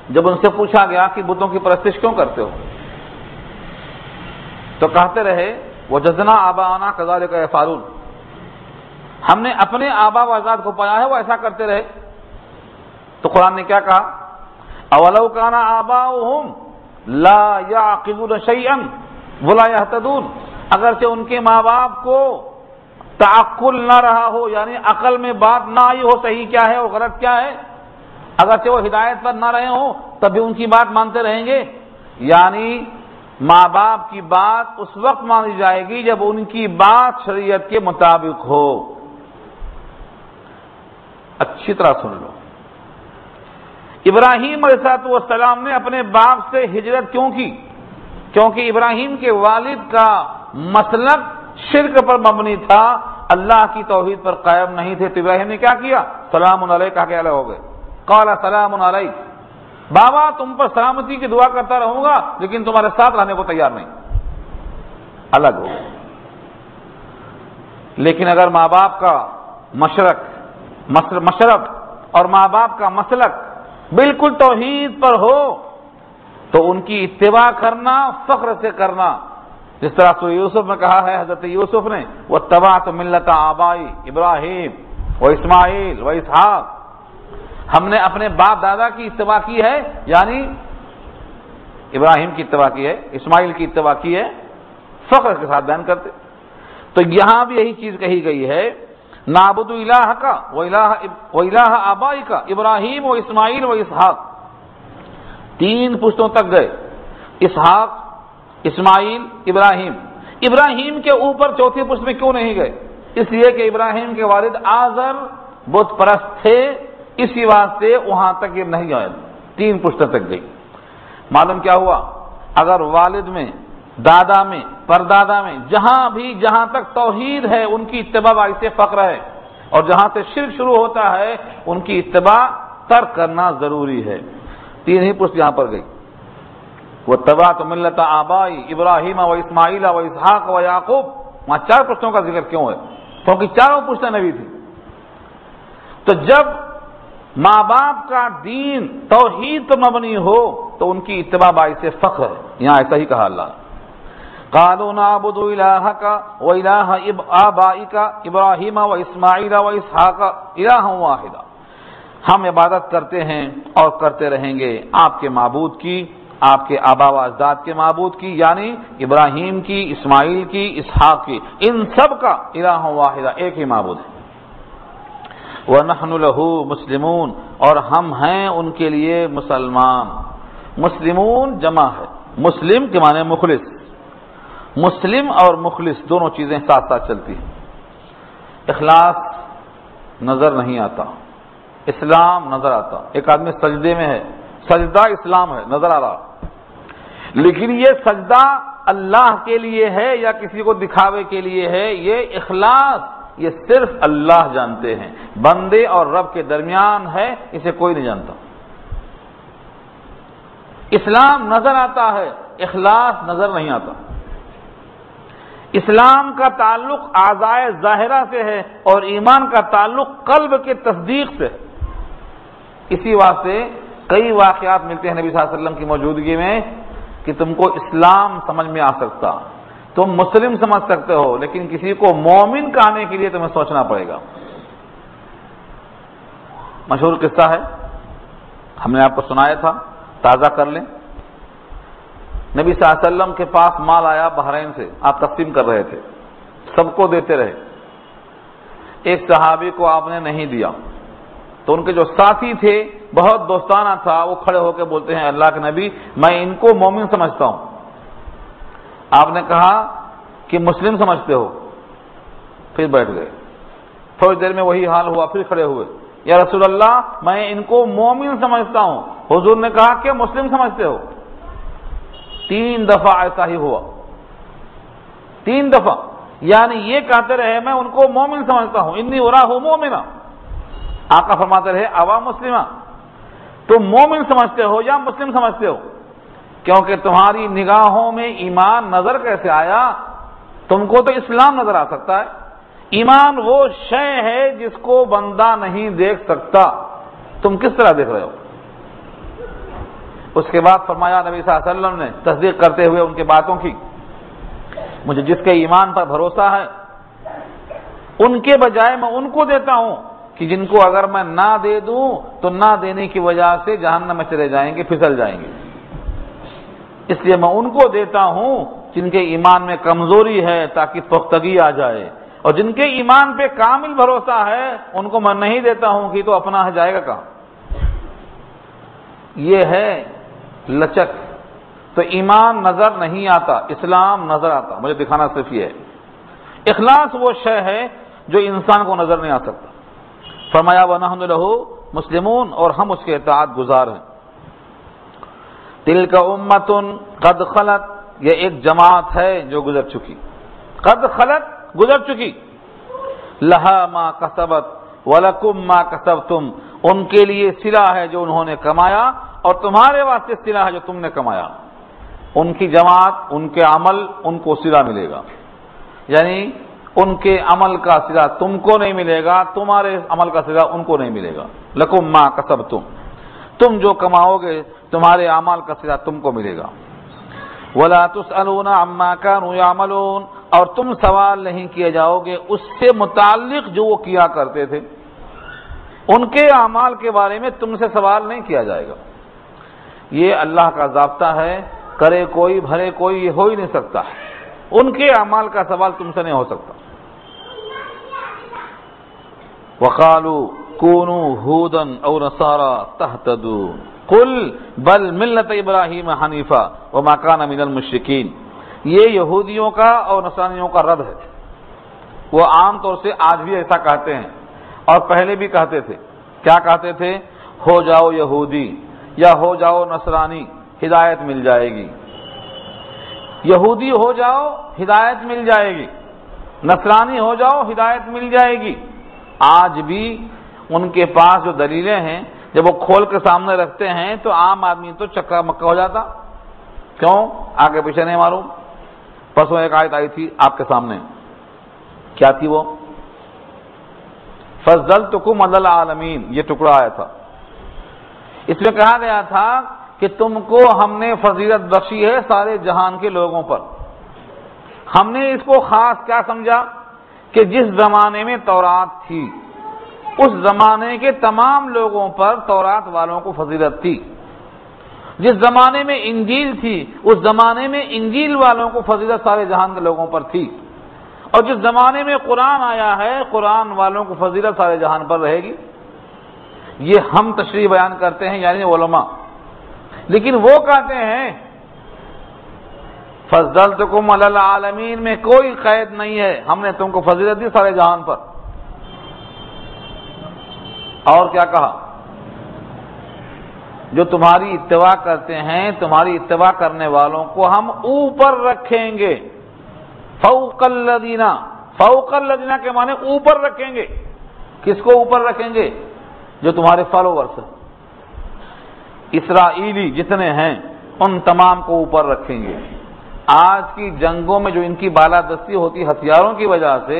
جب ان سے پوچھا گیا کہ بتوں کی پرستش کیوں کرتے ہو تو کہتے رہے وجدنا آباءنا کذالک یفعلون، ہم نے اپنے آبا و اجداد کو پایا ہے وہ ایسا کرتے رہے. تو قرآن نے کیا کہا؟ اولو کان آباؤہم لا یعقلون شیئا ولا یہتدون، اگرچہ ان کے ماں باپ کو تعقل نہ رہا ہو، یعنی عقل میں بات نہ آئی ہو صحیح کیا ہے اور غلط کیا ہے، اگرچہ وہ ہدایت پر نہ رہے ہوں تب بھی ان کی بات مانتے رہیں گے. یعنی ماں باپ کی بات اس وقت مانی جائے گی جب ان کی بات شریعت کے مطابق ہو. اچھی طرح سن لو، ابراہیم علیہ السلام نے اپنے باپ سے ہجرت کیوں کی؟ کیونکہ ابراہیم کے والد کا مسلک شرک پر مبنی تھا، اللہ کی توحید پر قائم نہیں تھے. تو ابراہیم نے کیا کیا؟ سلام علیک کہا کہ الگ ہو گئے. قال سلام علیک، بابا تم پر سلامتی کی دعا کرتا رہوں گا لیکن تمہارے ساتھ رہنے کو تیار نہیں، الگ ہو گئے. لیکن اگر ماں باپ کا مشرب اور ماں باپ کا مسلک بالکل توحید پر ہو تو ان کی اتباع کرنا فخر سے کرنا، جس طرح سورہ یوسف میں کہا ہے حضرت یوسف نے واتبعت ملت آبائی ابراہیم و اسماعیل و اسحاق، ہم نے اپنے باپ دادا کی اتباع کی ہے، یعنی ابراہیم کی اتباع کی ہے، اسماعیل کی اتباع کی ہے، فخر کے ساتھ بیان کرتے. تو یہاں بھی یہی چیز کہی گئی ہے نعبد الہ کا و الہ آبائی کا ابراہیم و اسماعیل و اسحاق. 3 پشتوں تک گئے، اسحاق، اسماعیل، ابراہیم. ابراہیم کے اوپر 4تھی پشت میں کیوں نہیں گئے؟ اس لیے کہ ابراہیم کے والد آزر بت پرست تھے، اسی واسطے وہاں تک یہ نہیں آئے. 3 پشتوں تک گئی. معلوم کیا ہوا؟ اگر والد میں، دادا میں، پردادا میں جہاں تک توحید ہے ان کی اتباع باعث فخر ہے، اور جہاں سے شرک شروع ہوتا ہے ان کی اتباع ترک کرنا ضروری ہے. 3 ہی پشت یہاں پر گئی. واتبعت ملت آبائی ابراہیم و اسماعیل و اسحاق و یعقوب. وہاں 4 پشتوں کا ذکر کیوں ہے؟ کیونکہ چاروں پشتیں نبی تھی. تو جب ماں باپ کا دین توحید پر مبنی ہو تو ان کی اتباع باعث فخر ہے. یہاں ایسا ہی کہا اللہ. قالوا نعبد الہک و الہ آبائک ابراہیم و اسماعیل و اسحاق الہا واحدا، ہم عبادت کرتے ہیں اور کرتے رہیں گے آپ کے معبود کی، آپ کے آبا و اجداد کے معبود کی، یعنی ابراہیم کی، اسماعیل کی، اسحاق کی، ان سب کا الہ واحدا، ایک ہی معبود ہے. وَنَحْنُ لَهُ مُسْلِمُونَ، اور ہم ہیں ان کے لیے مسلمان. مسلمون جمع ہے، مسلم کے معنی مخلص. مسلم اور مخلص دونوں چیزیں ساتھ ساتھ چلتی ہیں. اخلاص نظر نہیں آتا، اسلام نظر آتا. ایک آدمی سجدے میں ہے، سجدہ اسلام ہے، نظر آ رہا، لیکن یہ سجدہ اللہ کے لیے ہے یا کسی کو دکھاوے کے لیے ہے، یہ اخلاص یہ صرف اللہ جانتے ہیں. بندے اور رب کے درمیان ہے، اسے کوئی نہیں جانتا. اسلام نظر آتا ہے، اخلاص نظر نہیں آتا. اسلام کا تعلق اعضائے ظاہرہ سے ہے اور ایمان کا تعلق قلب کے تصدیق سے ہے. اسی واسطے کئی واقعات ملتے ہیں نبی صلی اللہ علیہ وسلم کی موجودگی میں کہ تم کو اسلام سمجھ میں آ سکتا، تم مسلم سمجھ سکتے ہو، لیکن کسی کو مومن کہنے کے لیے تمہیں سوچنا پڑے گا. مشہور قصہ ہے، ہم نے آپ کو سنایا تھا، تازہ کر لیں. نبی صلی اللہ علیہ وسلم کے پاس مال آیا بحرین سے، آپ تقسیم کر رہے تھے، سب کو دیتے رہے. ایک صحابی کو آپ نے نہیں دیا تو ان کے جو ساتھی تھے، بہت دوستانہ تھا، وہ کھڑے ہو کے بولتے ہیں اللہ کے نبی میں ان کو مومن سمجھتا ہوں. آپ نے کہا کہ مسلم سمجھتے ہو، پھر بیٹھ گئے. تھوڑی دیر میں وہی حال ہوا، پھر کھڑے ہوئے، یا رسول اللہ میں ان کو مومن سمجھتا ہوں. حضور نے کہا کہ مسلم سمجھتے ہو. 3 دفعہ ایسا ہی ہوا، 3 دفعہ، یعنی یہ کہتے رہے میں ان کو مومن سمجھتا ہوں، انی اراہ مومنا. آقا فرماتے رہے عوام مسلمہ، تم مومن سمجھتے ہو یا مسلم سمجھتے ہو؟ کیونکہ تمہاری نگاہوں میں ایمان نظر کیسے آیا؟ تم کو تو اسلام نظر آ سکتا ہے، ایمان وہ شے ہے جس کو بندہ نہیں دیکھ سکتا، تم کس طرح دیکھ رہے ہو؟ اس کے بعد فرمایا نبی صلی اللہ علیہ وسلم نے تصدیق کرتے ہوئے ان کی باتوں کی، مجھے جس کے ایمان پر بھروسہ ہے ان کے بجائے میں ان کو دیتا ہوں کہ جن کو اگر میں نہ دے دوں تو نہ دینے کی وجہ سے جہنم میں چلے جائیں گے، پھسل جائیں گے، اس لیے میں ان کو دیتا ہوں جن کے ایمان میں کمزوری ہے تاکہ پختگی آ جائے، اور جن کے ایمان پہ کامل بھروسہ ہے ان کو میں نہیں دیتا ہوں کہ تو اپنا جائے گا کہاں؟ یہ ہے لچک۔ تو ایمان نظر نہیں آتا، اسلام نظر آتا، مجھے دکھانا صرف یہ ہے۔ اخلاص وہ شے ہے جو انسان کو نظر نہیں آ سکتا۔ فرمایا وَنَحْنُ لَهُ مُسْلِمُونَ، اور ہم اس کے اطاعت گزار ہیں۔ تِلْكَ أُمَّةٌ قَدْ خَلَتْ، یہ ایک جماعت ہے جو گزر چکی، قد خلت گزر چکی، لہا ما کسبت وَلَكُمْ مَا کسبتم، ان کے لیے صلہ ہے جو انہوں نے کمایا اور تمہارے واسطے صلہ ہے جو تم نے کمایا۔ ان کی جماعت، ان کے عمل، ان کو صلہ ملے گا، یعنی ان کے عمل کا صلہ تم کو نہیں ملے گا، تمہارے عمل کا صلہ ان کو نہیں ملے گا۔ لَكُمْ مَا کسبتم، تم جو کماؤ گے تمہارے اعمال کا صلہ تم کو ملے گا۔ وَلَا تُسْأَلُونَ عَمَّا كَانُوا يَعْمَلُونَ، اور تم سوال نہیں کیے جاؤ گے اس سے متعلق جو وہ کیا کرتے تھے، ان کے اعمال کے بارے میں تم سے سوال نہیں کیا جائے گا۔ یہ اللہ کا ضابطہ ہے، کرے کوئی بھرے کوئی، یہ ہو ہی نہیں سکتا، ان کے اعمال کا سوال تم سے نہیں ہو سکتا۔ وَقَالُوا كُونُوا هُودًا أَوْ نَصَارَىٰ تَهْتَدُوا قُلْ بَلْ مِلَّةَ إِبْرَاهِيمَ حَنِيفًا وَمَا كَانَ مِنَ الْمُشْرِكِينَ، یہ یہودیوں کا اور نصرانیوں کا رد ہے۔ وہ عام طور سے آج بھی ایسا کہتے ہیں اور پہلے بھی کہتے تھے۔ کیا کہتے تھے؟ ہو جاؤ یہودی یا ہو جاؤ نصرانی، ہدایت مل جائے گی۔ یہودی ہو جاؤ ہدایت مل جائے گی، نصرانی ہو جاؤ ہدایت مل جائے گی۔ آج بھی ان کے پاس جو دلیلیں ہیں جب وہ کھول کے سامنے رکھتے ہیں تو عام آدمی تو چکا مکہ ہو جاتا۔ کیوں؟ آگے پیچھے نہیں معلوم۔ پرسوں ایک آیت آئی تھی آپ کے سامنے، کیا تھی وہ؟ فضلتکم علی العالمین، یہ ٹکڑا آیا تھا، اس میں کہا گیا تھا کہ تم کو ہم نے فضیلت بخشی ہے سارے جہان کے لوگوں پر۔ ہم نے اس کو خاص کیا سمجھا کہ جس زمانے میں تورات تھی اس زمانے کے تمام لوگوں پر تورات والوں کو فضیلت تھی، جس زمانے میں انجیل تھی اس زمانے میں انجیل والوں کو فضیلت سارے جہان کے لوگوں پر تھی، اور جس زمانے میں قرآن آیا ہے قرآن والوں کو فضیلت سارے جہان پر رہے گی۔ یہ ہم تشریح بیان کرتے ہیں یعنی علماء، لیکن وہ کہتے ہیں فضلتکم علی العالمین میں کوئی قید نہیں ہے، ہم نے تم کو فضیلت دی سارے جہان پر۔ اور کیا کہا؟ جو تمہاری اتباع کرتے ہیں تمہاری اتباع کرنے والوں کو ہم اوپر رکھیں گے، فوق الذین، فوق الذین کے معنی اوپر رکھیں گے۔ کس کو اوپر رکھیں گے؟ جو تمہارے فالوورز ہیں، اسرائیلی جتنے ہیں ان تمام کو اوپر رکھیں گے۔ آج کی جنگوں میں جو ان کی بالادستی ہوتی ہتھیاروں کی وجہ سے،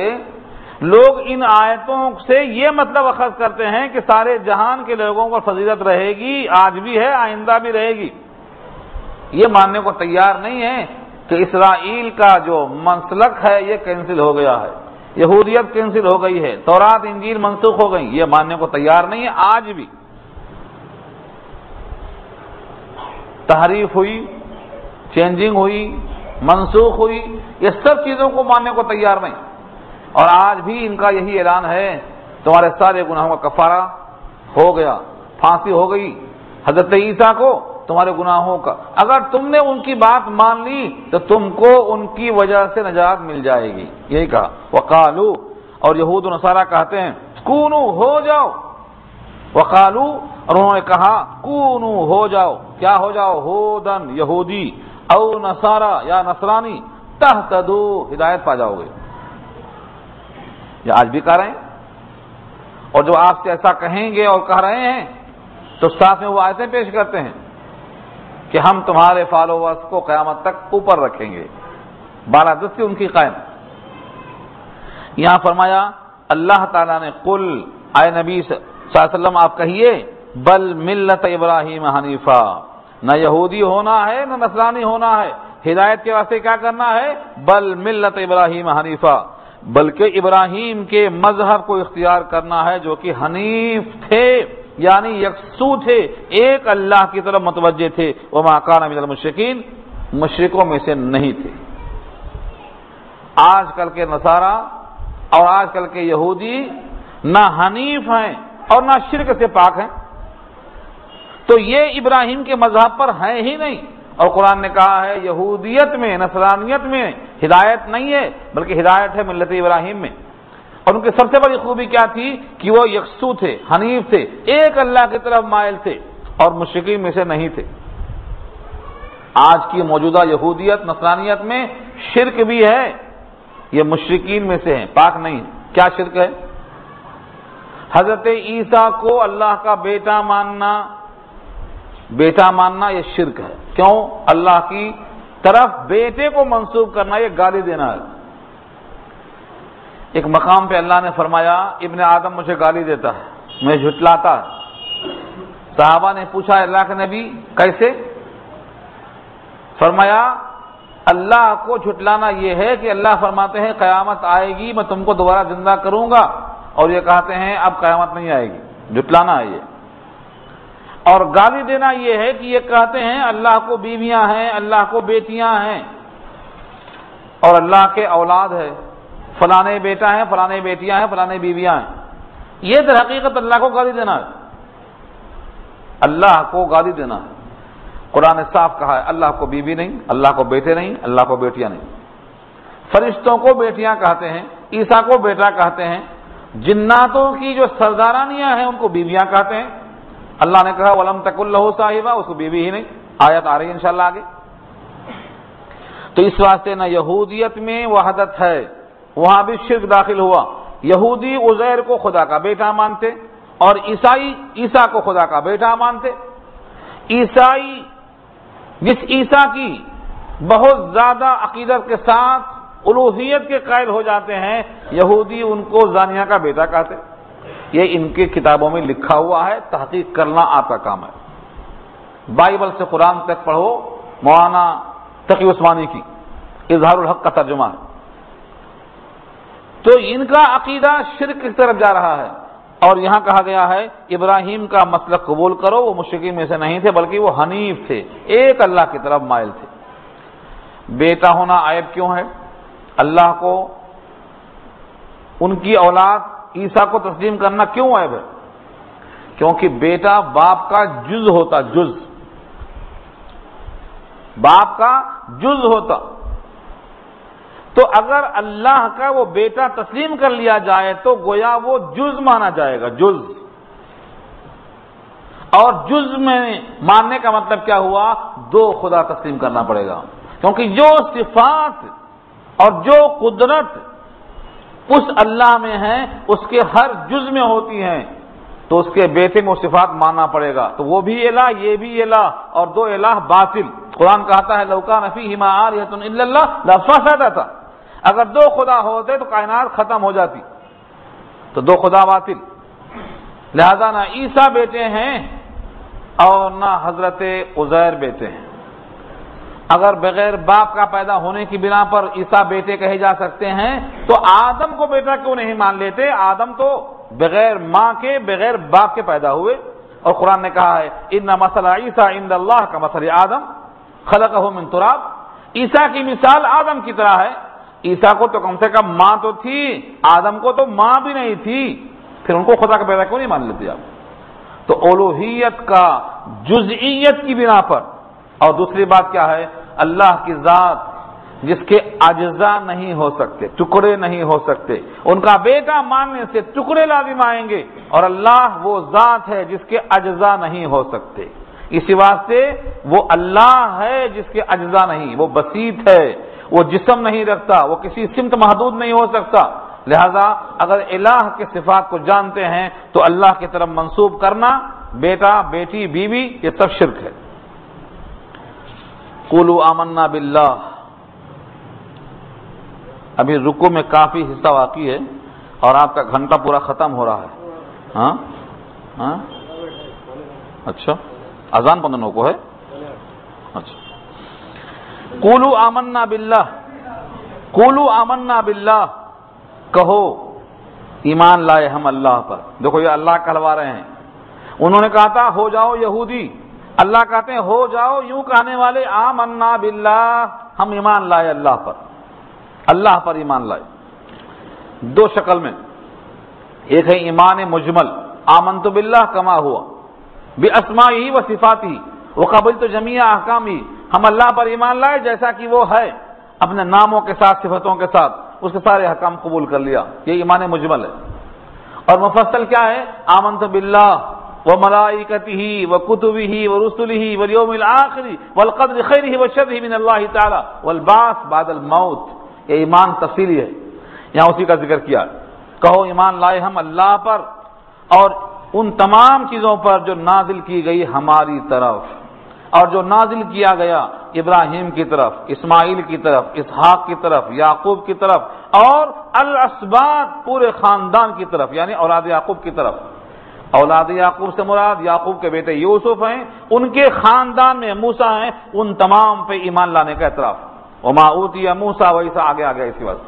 لوگ ان آیتوں سے یہ مطلب اخذ کرتے ہیں کہ سارے جہان کے لوگوں پر فضیلت رہے گی، آج بھی ہے آئندہ بھی رہے گی۔ یہ ماننے کو تیار نہیں ہے کہ اسرائیل کا جو منسلک ہے یہ کینسل ہو گیا ہے، یہودیت کینسل ہو گئی ہے، تورات انجیل منسوخ ہو گئی، یہ ماننے کو تیار نہیں ہے۔ آج بھی تحریف ہوئی، چینجنگ ہوئی، منسوخ ہوئی، یہ سب چیزوں کو ماننے کو تیار نہیں، اور آج بھی ان کا یہی اعلان ہے تمہارے سارے گناہوں کا کفارہ ہو گیا، پھانسی ہو گئی حضرت عیسیٰ کو تمہارے گناہوں کا، اگر تم نے ان کی بات مان لی تو تم کو ان کی وجہ سے نجات مل جائے گی، یہی کہا۔ وقالو، اور یہود و نصارہ کہتے ہیں کونو، ہو جاؤ، وقالو، اور انہوں نے کہا کونو، ہو جاؤ، کیا ہو جاؤ؟ ہودن، یہودی، او نصارہ یا نصرانی، تہتدو، ہدایت پا جاؤ گے۔ یہ آج بھی کہہ رہے ہیں، اور جو آپ سے ایسا کہیں گے اور کہہ رہے ہیں تو ساتھ میں وہ آیتیں پیش کرتے ہیں کہ ہم تمہارے فالوورز کو قیامت تک اوپر رکھیں گے، بالادستی ان کی قائم۔ یہاں فرمایا اللہ تعالیٰ نے قل، اے نبی صلی اللہ علیہ وسلم آپ کہیے، بل ملت ابراہیم حنیفہ، نہ یہودی ہونا ہے نہ نصرانی ہونا ہے، ہدایت کے واسطے کیا کرنا ہے؟ بل ملت ابراہیم حنیفہ، بلکہ ابراہیم کے مذہب کو اختیار کرنا ہے جو کہ حنیف تھے، یعنی یکسو تھے، ایک اللہ کی طرف متوجہ تھے، وما کان من المشرکین، مشرکوں میں سے نہیں تھے۔ آج کل کے نصارہ اور آج کل کے یہودی نہ حنیف ہیں اور نہ شرک سے پاک ہیں، تو یہ ابراہیم کے مذہب پر ہیں ہی نہیں۔ اور قرآن نے کہا ہے یہودیت میں، نصرانیت میں ہدایت نہیں ہے، بلکہ ہدایت ہے ملت ابراہیم میں۔ اور ان کی سب سے بڑی خوبی کیا تھی کہ وہ یکسو تھے، حنیف تھے، ایک اللہ کی طرف مائل تھے اور مشرکین میں سے نہیں تھے۔ آج کی موجودہ یہودیت نصرانیت میں شرک بھی ہے، یہ مشرکین میں سے ہیں، پاک نہیں۔ کیا شرک ہے؟ حضرت عیسیٰ کو اللہ کا بیٹا ماننا یہ شرک ہے۔ کیوں؟ اللہ کی طرف بیٹے کو منسوب کرنا، یہ گالی دینا ہے۔ ایک مقام پہ اللہ نے فرمایا ابن آدم مجھے گالی دیتا ہے، مجھے جھٹلاتا ہے۔ صحابہ نے پوچھا اللہ کے نبی کیسے؟ فرمایا اللہ کو جھٹلانا یہ ہے کہ اللہ فرماتے ہیں قیامت آئے گی، میں تم کو دوبارہ زندہ کروں گا، اور یہ کہتے ہیں اب قیامت نہیں آئے گی، جھٹلانا ہے یہ۔ اور گالی دینا یہ ہے کہ یہ کہتے ہیں اللہ کو بیویاں ہیں، اللہ کو بیٹیاں ہیں، اور اللہ کے اولاد ہے، فلانے بیٹا ہے، فلانے بیٹیاں ہیں، فلانے بیویاں ہیں۔ یہ در حقیقت اللہ کو گالی دینا ہے، اللہ کو گالی دینا ہے۔ قرآن نے صاف کہا ہے اللہ کو بیوی نہیں، اللہ کو بیٹے نہیں، اللہ کو بیٹیاں نہیں۔ فرشتوں کو بیٹیاں کہتے ہیں، عیسیٰ کو بیٹا کہتے ہیں، جناتوں کی جو سردارانیاں ہیں ان کو بیویاں کہتے ہیں۔ اللہ نے کہا وَلَمْ تَكُنْ لَهُ صَاحِبَةٌ، اس کو بیوی ہی نہیں۔ آیت آ رہی ہے انشاءاللہ آگے۔ تو اس واسطے نہ یہودیت میں وحدت ہے، وہاں بھی شرک داخل ہوا۔ یہودی عزیر کو خدا کا بیٹا مانتے اور عیسائی عیسیٰ کو خدا کا بیٹا مانتے۔ عیسائی جس عیسیٰ کی بہت زیادہ عقیدت کے ساتھ الوہیت کے قائل ہو جاتے ہیں، یہودی ان کو زانیہ کا بیٹا کہتے۔ یہ ان کے کتابوں میں لکھا ہوا ہے، تحقیق کرنا آپ کا کام ہے۔ بائبل سے قرآن تک پڑھو، مولانا تقی عثمانی کی اظہار الحق کا ترجمہ ہے۔ تو ان کا عقیدہ شرک کی طرف جا رہا ہے، اور یہاں کہا گیا ہے ابراہیم کا مسلک قبول کرو، وہ مشرکین میں سے نہیں تھے بلکہ وہ حنیف تھے، ایک اللہ کی طرف مائل تھے۔ بیٹا ہونا عیب کیوں ہے؟ اللہ کو ان کی اولاد عیسیٰ کو تسلیم کرنا کیوں عیب ہے؟ کیونکہ بیٹا باپ کا جز ہوتا، جز باپ کا جز ہوتا۔ تو اگر اللہ کا وہ بیٹا تسلیم کر لیا جائے تو گویا وہ جز مانا جائے گا، جز۔ اور جز میں ماننے کا مطلب کیا ہوا؟ دو خدا تسلیم کرنا پڑے گا، کیونکہ جو صفات اور جو قدرت اس اللہ میں ہے اس کے ہر جز میں ہوتی ہیں، تو اس کے بیٹے میں وہ صفات ماننا پڑے گا۔ تو وہ بھی الہ، یہ بھی الہ، اور دو الہ باطل۔ قرآن کہتا ہے لو کان فیہما آلہۃ الا اللہ لفسدتا، اگر دو خدا ہوتے تو کائنات ختم ہو جاتی، تو دو خدا باطل۔ لہذا نہ عیسیٰ بیٹے ہیں اور نہ حضرت عزیر بیٹے ہیں۔ اگر بغیر باپ کا پیدا ہونے کی بنا پر عیسیٰ بیٹے کہے جا سکتے ہیں تو آدم کو بیٹا کیوں نہیں مان لیتے؟ آدم تو بغیر ماں کے، بغیر باپ کے پیدا ہوئے، اور قرآن نے کہا ہے ان مثل عیسیٰ عند اللہ کمثل آدم خلقہ من تراب۔ عیسیٰ کی مثال آدم کی طرح ہے۔ عیسیٰ کو تو کم سے کم ماں تو تھی، آدم کو تو ماں بھی نہیں تھی، پھر ان کو خدا کا بیٹا کیوں نہیں مان لیتے آپ؟ تو الوہیت کا جزئیت کی بنا پر، اور دوسری بات کیا ہے؟ اللہ کی ذات جس کے اجزاء نہیں ہو سکتے، ٹکڑے نہیں ہو سکتے، ان کا بیٹا ماننے سے ٹکڑے لازم آئیں گے، اور اللہ وہ ذات ہے جس کے اجزاء نہیں ہو سکتے۔ اسی واسطے وہ اللہ ہے جس کے اجزاء نہیں، وہ بسیط ہے، وہ جسم نہیں رکھتا، وہ کسی سمت محدود نہیں ہو سکتا۔ لہذا اگر الہ کے صفات کو جانتے ہیں تو اللہ کی طرف منسوب کرنا بیٹا، بیٹی، بیوی، یہ سب شرک ہے۔ قولوا آمنا باللہ. ابھی رکوع میں کافی حصہ باقی ہے اور آپ کا گھنٹہ پورا ختم ہو رہا ہے. ہاں ہاں اچھا اذان 15 کو ہے. اچھا قولوا آمنا باللہ. قولوا آمنا باللہ، کہو ایمان لائے ہم اللہ پر. دیکھو یہ اللہ کہلوا رہے ہیں. انہوں نے کہا تھا ہو جاؤ یہودی، اللہ کہتے ہیں ہو جاؤ یوں کہنے والے آمنا باللہ، ہم ایمان لائے اللہ پر، اللہ پر ایمان لائے. دو شکل میں، ایک ہے ایمان مجمل، آمنت باللہ کما ہوا باسمائہ و صفاتہ وقبلت جمیع احکامہ، ہم اللہ پر ایمان لائے جیسا کہ وہ ہے اپنے ناموں کے ساتھ صفتوں کے ساتھ، اس کے سارے احکام قبول کر لیا. یہ ایمان مجمل ہے. اور مفصل کیا ہے؟ آمنت باللہ وملائکتہ وکتبہ ورسلہ والیوم الآخر والقدر خیرہ وشرہ من اللہ تعالی والبعث بعد الموت. یہ ایمان تفصیلی ہے، یہاں اسی کا ذکر کیا. کہو ایمان لائے ہم اللہ پر اور ان تمام چیزوں پر جو نازل کی گئی ہماری طرف، اور جو نازل کیا گیا ابراہیم کی طرف، اسماعیل کی طرف، اسحاق کی طرف، یعقوب کی طرف، اور الاسباط پورے خاندان کی طرف، یعنی اولاد یعقوب کی طرف. اولاد یعقوب سے مراد یعقوب کے بیٹے یوسف ہیں، ان کے خاندان میں موسیٰ ہیں، ان تمام پہ ایمان لانے کا اعتراف. وما اوتی موسیٰ وعیسیٰ آگے آ گیا اسی وقت.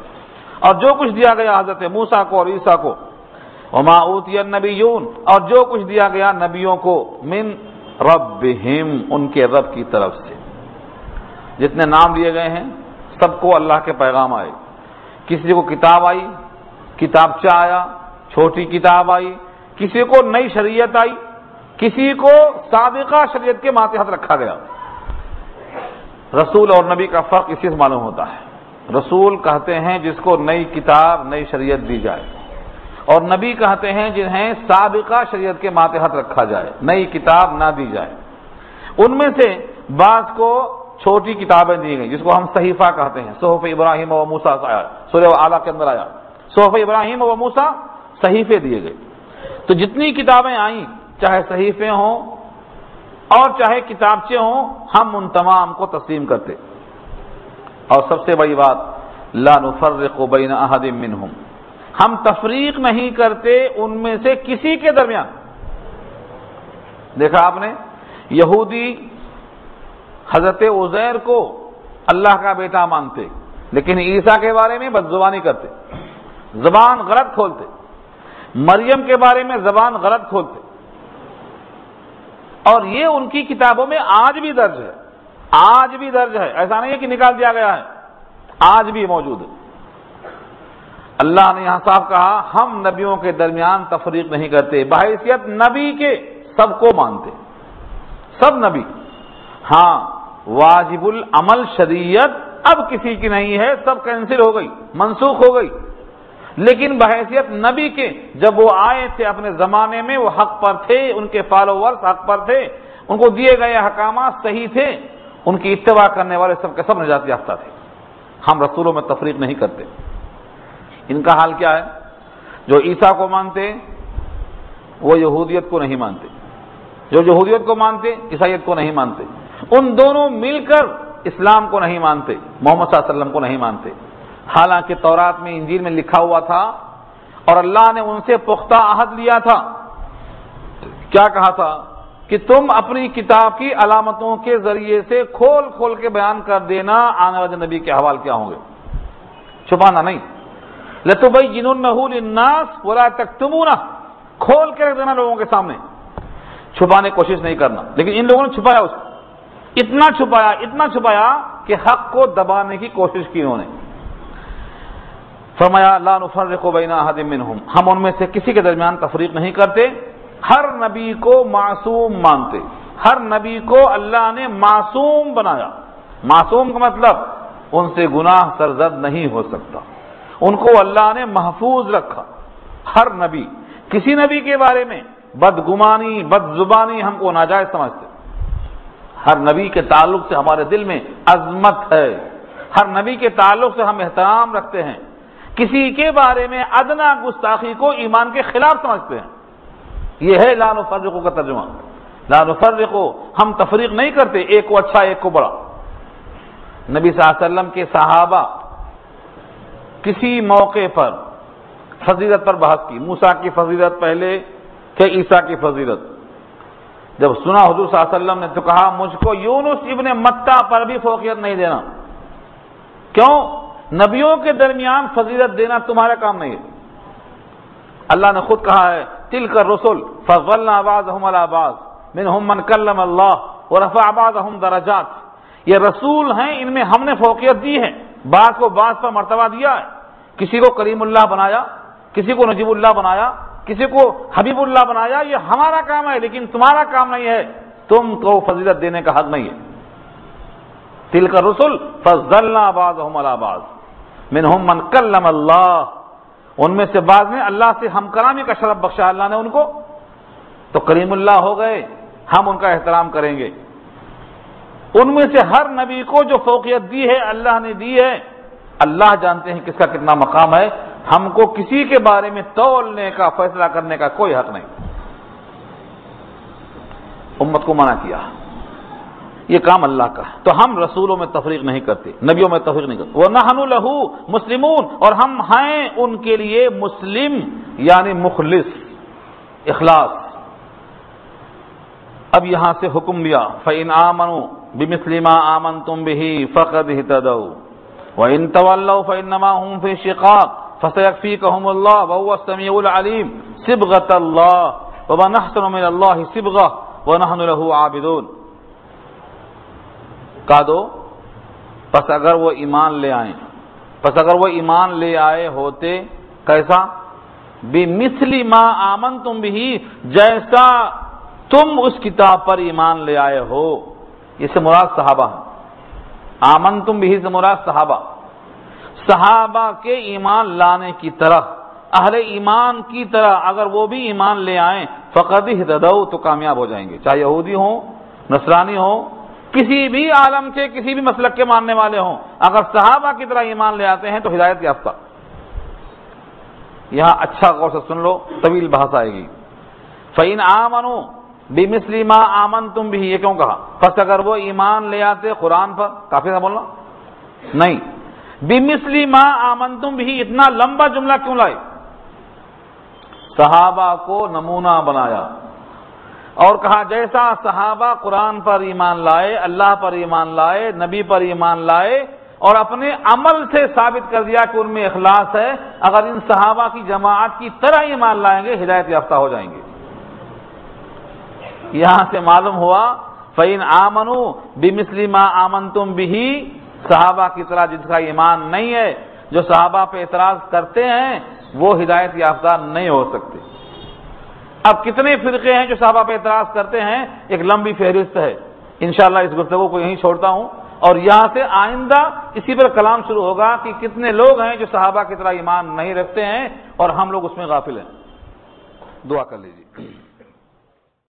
اور جو کچھ دیا گیا حضرت موسیٰ کو اور عیسیٰ کو، وما اوتی النبیون، اور جو کچھ دیا گیا نبیوں کو، من ربہم، ان کے رب کی طرف سے. جتنے نام لیے گئے ہیں سب کو اللہ کے پیغام آئے. کسی کو کتاب آئی، کتابچہ آیا، چھوٹی کتاب آئی، کسی کو نئی شریعت آئی، کسی کو سابقہ شریعت کے ماتحت رکھا گیا. رسول اور نبی کا فرق اسی سے معلوم ہوتا ہے. رسول کہتے ہیں جس کو نئی کتاب نئی شریعت دی جائے، اور نبی کہتے ہیں جنہیں سابقہ شریعت کے ماتحت رکھا جائے، نئی کتاب نہ دی جائے. ان میں سے بعض کو چھوٹی کتابیں دی گئی جس کو ہم صحیفہ کہتے ہیں. صحف ابراہیم و موسیٰ آیا، سورہ اعلیٰ کے اندر آیا صحف ابراہیم و موسیٰ، صحیفے دیے گئے. تو جتنی کتابیں آئیں، چاہے صحیفے ہوں اور چاہے کتابچے ہوں، ہم ان تمام کو تسلیم کرتے. اور سب سے بڑی بات، لا نفرق بین احد منہم، ہم تفریق نہیں کرتے ان میں سے کسی کے درمیان. دیکھا آپ نے، یہودی حضرت عزیر کو اللہ کا بیٹا مانتے، لیکن عیسیٰ کے بارے میں بدزبانی کرتے، زبان غلط کھولتے. مریم کے بارے میں زبان غلط کھولتے. اور یہ ان کی کتابوں میں آج بھی درج ہے، آج بھی درج ہے. ایسا نہیں ہے کہ نکال دیا گیا ہے، آج بھی موجود ہے. اللہ نے یہاں صاف کہا ہم نبیوں کے درمیان تفریق نہیں کرتے، بحیثیت نبی کے سب کو مانتے، سب نبی. ہاں واجب العمل شریعت اب کسی کی نہیں ہے، سب کینسل ہو گئی، منسوخ ہو گئی. لیکن بحیثیت نبی کے جب وہ آئے تھے اپنے زمانے میں، وہ حق پر تھے، ان کے فالوورز حق پر تھے، ان کو دیے گئے احکامات صحیح تھے، ان کی اتباع کرنے والے سب کے سب نجات یافتہ تھے. ہم رسولوں میں تفریق نہیں کرتے. ان کا حال کیا ہے؟ جو عیسیٰ کو مانتے وہ یہودیت کو نہیں مانتے، جو یہودیت کو مانتے عیسائیت کو نہیں مانتے. ان دونوں مل کر اسلام کو نہیں مانتے، محمد صلی اللہ علیہ وسلم کو نہیں مانتے. حالانکہ تورات میں انجیل میں لکھا ہوا تھا اور اللہ نے ان سے پختہ عہد لیا تھا. کیا کہا تھا؟ کہ تم اپنی کتاب کی علامتوں کے ذریعے سے کھول کھول کے بیان کر دینا آنے والے نبی کے احوال کیا ہوں گے، چھپانا نہیں. لَتُبَيِّنُنَّهُ لِلنَّاسِ وَلَا تَكْتُمُونَهُ، کھول کے رکھ دینا لوگوں کے سامنے، چھپانے کی کوشش نہیں کرنا. لیکن ان لوگوں نے چھپایا، اس کو اتنا چھپایا کہ حق کو دبانے کی کوشش کی انہوں نے. فرمایا لا نفرق بین احد منہم، ہم ان میں سے کسی کے درمیان تفریق نہیں کرتے. ہر نبی کو معصوم مانتے، ہر نبی کو اللہ نے معصوم بنایا. معصوم کا مطلب ان سے گناہ سرزد نہیں ہو سکتا، ان کو اللہ نے محفوظ رکھا. ہر نبی، کسی نبی کے بارے میں بدگمانی بد زبانی ہم کو ناجائز سمجھتے. ہر نبی کے تعلق سے ہمارے دل میں عظمت ہے، ہر نبی کے تعلق سے ہم احترام رکھتے ہیں. کسی کے بارے میں ادنا گستاخی کو ایمان کے خلاف سمجھتے ہیں. یہ ہے لا نفرق کا ترجمہ. لا نفرق، ہم تفریق نہیں کرتے، ایک کو اچھا ایک کو بڑا. نبی صلی اللہ علیہ وسلم کے صحابہ کسی موقع پر فضیلت پر بحث کی، موسیٰ کی فضیلت پہلے کہ عیسیٰ کی فضیلت، جب سنا حضور صلی اللہ علیہ وسلم نے تو کہا مجھ کو یونس ابن متیٰ پر بھی فوقیت نہیں دینا۔ کیوں؟ نبیوں کے درمیان فضیلت دینا تمہارا کام نہیں ہے۔ اللہ نے خود کہا ہے تلک الرسل فضلنا بعضهم على بعض منهم من کلم اللہ ورفع بعضهم درجات، یہ رسول ہیں، ان میں ہم نے فوقیت دی ہے، بعض کو بعض پر مرتبہ دیا ہے، کسی کو کریم اللہ بنایا، کسی کو نجیب اللہ بنایا، کسی کو حبیب اللہ بنایا، یہ ہمارا کام ہے، لیکن تمہارا کام نہیں ہے، تم کو فضیلت دینے کا حق نہیں ہے۔ تلک الرسل فضلنا بعضهم على بعض منهم من کلم اللہ، ان میں سے بعض نے اللہ سے ہم کلامی کا شرف بخشا اللہ نے ان کو، تو کریم اللہ ہو گئے، ہم ان کا احترام کریں گے۔ ان میں سے ہر نبی کو جو فوقیت دی ہے اللہ نے دی ہے، اللہ جانتے ہیں کس کا کتنا مقام ہے، ہم کو کسی کے بارے میں تولنے کا فیصلہ کرنے کا کوئی حق نہیں۔ امت کو منع کیا، یہ کام اللہ کا ہے، تو ہم رسولوں میں تفریق نہیں کرتے، نبیوں میں تفریق نہیں کرتے۔ وَنَحْنُ لَهُ مُسْلِمُونَ، اور ہم ہیں ان کے لیے مسلم، یعنی مخلص، اخلاص۔ اب یہاں سے حکم دیا فَإِنْ آمَنُوا بِمِثْلِ مَا آمَنْتُمْ بِهِ فَقَدِ اهْتَدَوْا وَإِنْ تَوَلَّوْا فَإِنَّمَا هُمْ فِي شِقَاقٍ فَسَيَكْفِيكَهُمُ اللَّهُ وَهُوَ السَّمِيعُ الْعَلِيمُ صِبْغَةَ اللَّهِ وَمَنْ أَحْسَنُ مِنَ اللَّهِ صِبْغَةً وَنَحْنُ لَهُ عَابِدُونَ۔ کہا دو پس اگر وہ ایمان لے آئے ہوتے، کیسا؟ بِمِثْلِ مَا آمَنْتُمْ بِهِ، جیسا تم اس کتاب پر ایمان لے آئے ہو، اس سے مراد صحابہ ہیں، آمنتم بھی سے مراد صحابہ کے ایمان لانے کی طرح، اہل ایمان کی طرح اگر وہ بھی ایمان لے آئیں فقد اہتدوا، تو کامیاب ہو جائیں گے، چاہے یہودی ہوں، نصرانی ہوں، کسی بھی عالم کے کسی بھی مسلک کے ماننے والے ہوں، اگر صحابہ کی طرح ایمان لے آتے ہیں تو ہدایت یافتہ۔ یہاں اچھا غور سے سن لو، طویل بحث آئے گی۔ فَإِنْ آمَنُوا بِمِثْلِ مَا آمَنْتُمْ بِهِ، یہ کیوں کہا؟ پس اگر وہ ایمان لے آتے قرآن پر، کافی تھا بولنا؟ نہیں، بِمِثْلِ مَا آمَنْتُمْ بِهِ اتنا لمبا جملہ کیوں لائے؟ صحابہ کو نمونہ بنایا اور کہا جیسا صحابہ قرآن پر ایمان لائے، اللہ پر ایمان لائے، نبی پر ایمان لائے، اور اپنے عمل سے ثابت کر دیا کہ ان میں اخلاص ہے، اگر ان صحابہ کی جماعت کی طرح ایمان لائیں گے ہدایت یافتہ ہو جائیں گے۔ یہاں سے معلوم ہوا فَإِنْ آمَنُوا بِمِثْلِ مَا آمَنْتُمْ بِهِ، صحابہ کی طرح جس کا ایمان نہیں ہے، جو صحابہ پہ اعتراض کرتے ہیں، وہ ہدایت یافتہ نہیں ہو سکتے۔ اب کتنے فرقے ہیں جو صحابہ پہ اعتراض کرتے ہیں، ایک لمبی فہرست ہے، انشاءاللہ اس گفتگو کو یہیں چھوڑتا ہوں، اور یہاں سے آئندہ اسی پر کلام شروع ہوگا کہ کتنے لوگ ہیں جو صحابہ کی طرح ایمان نہیں رکھتے ہیں اور ہم لوگ اس میں غافل ہیں۔ دعا کر لیجیے۔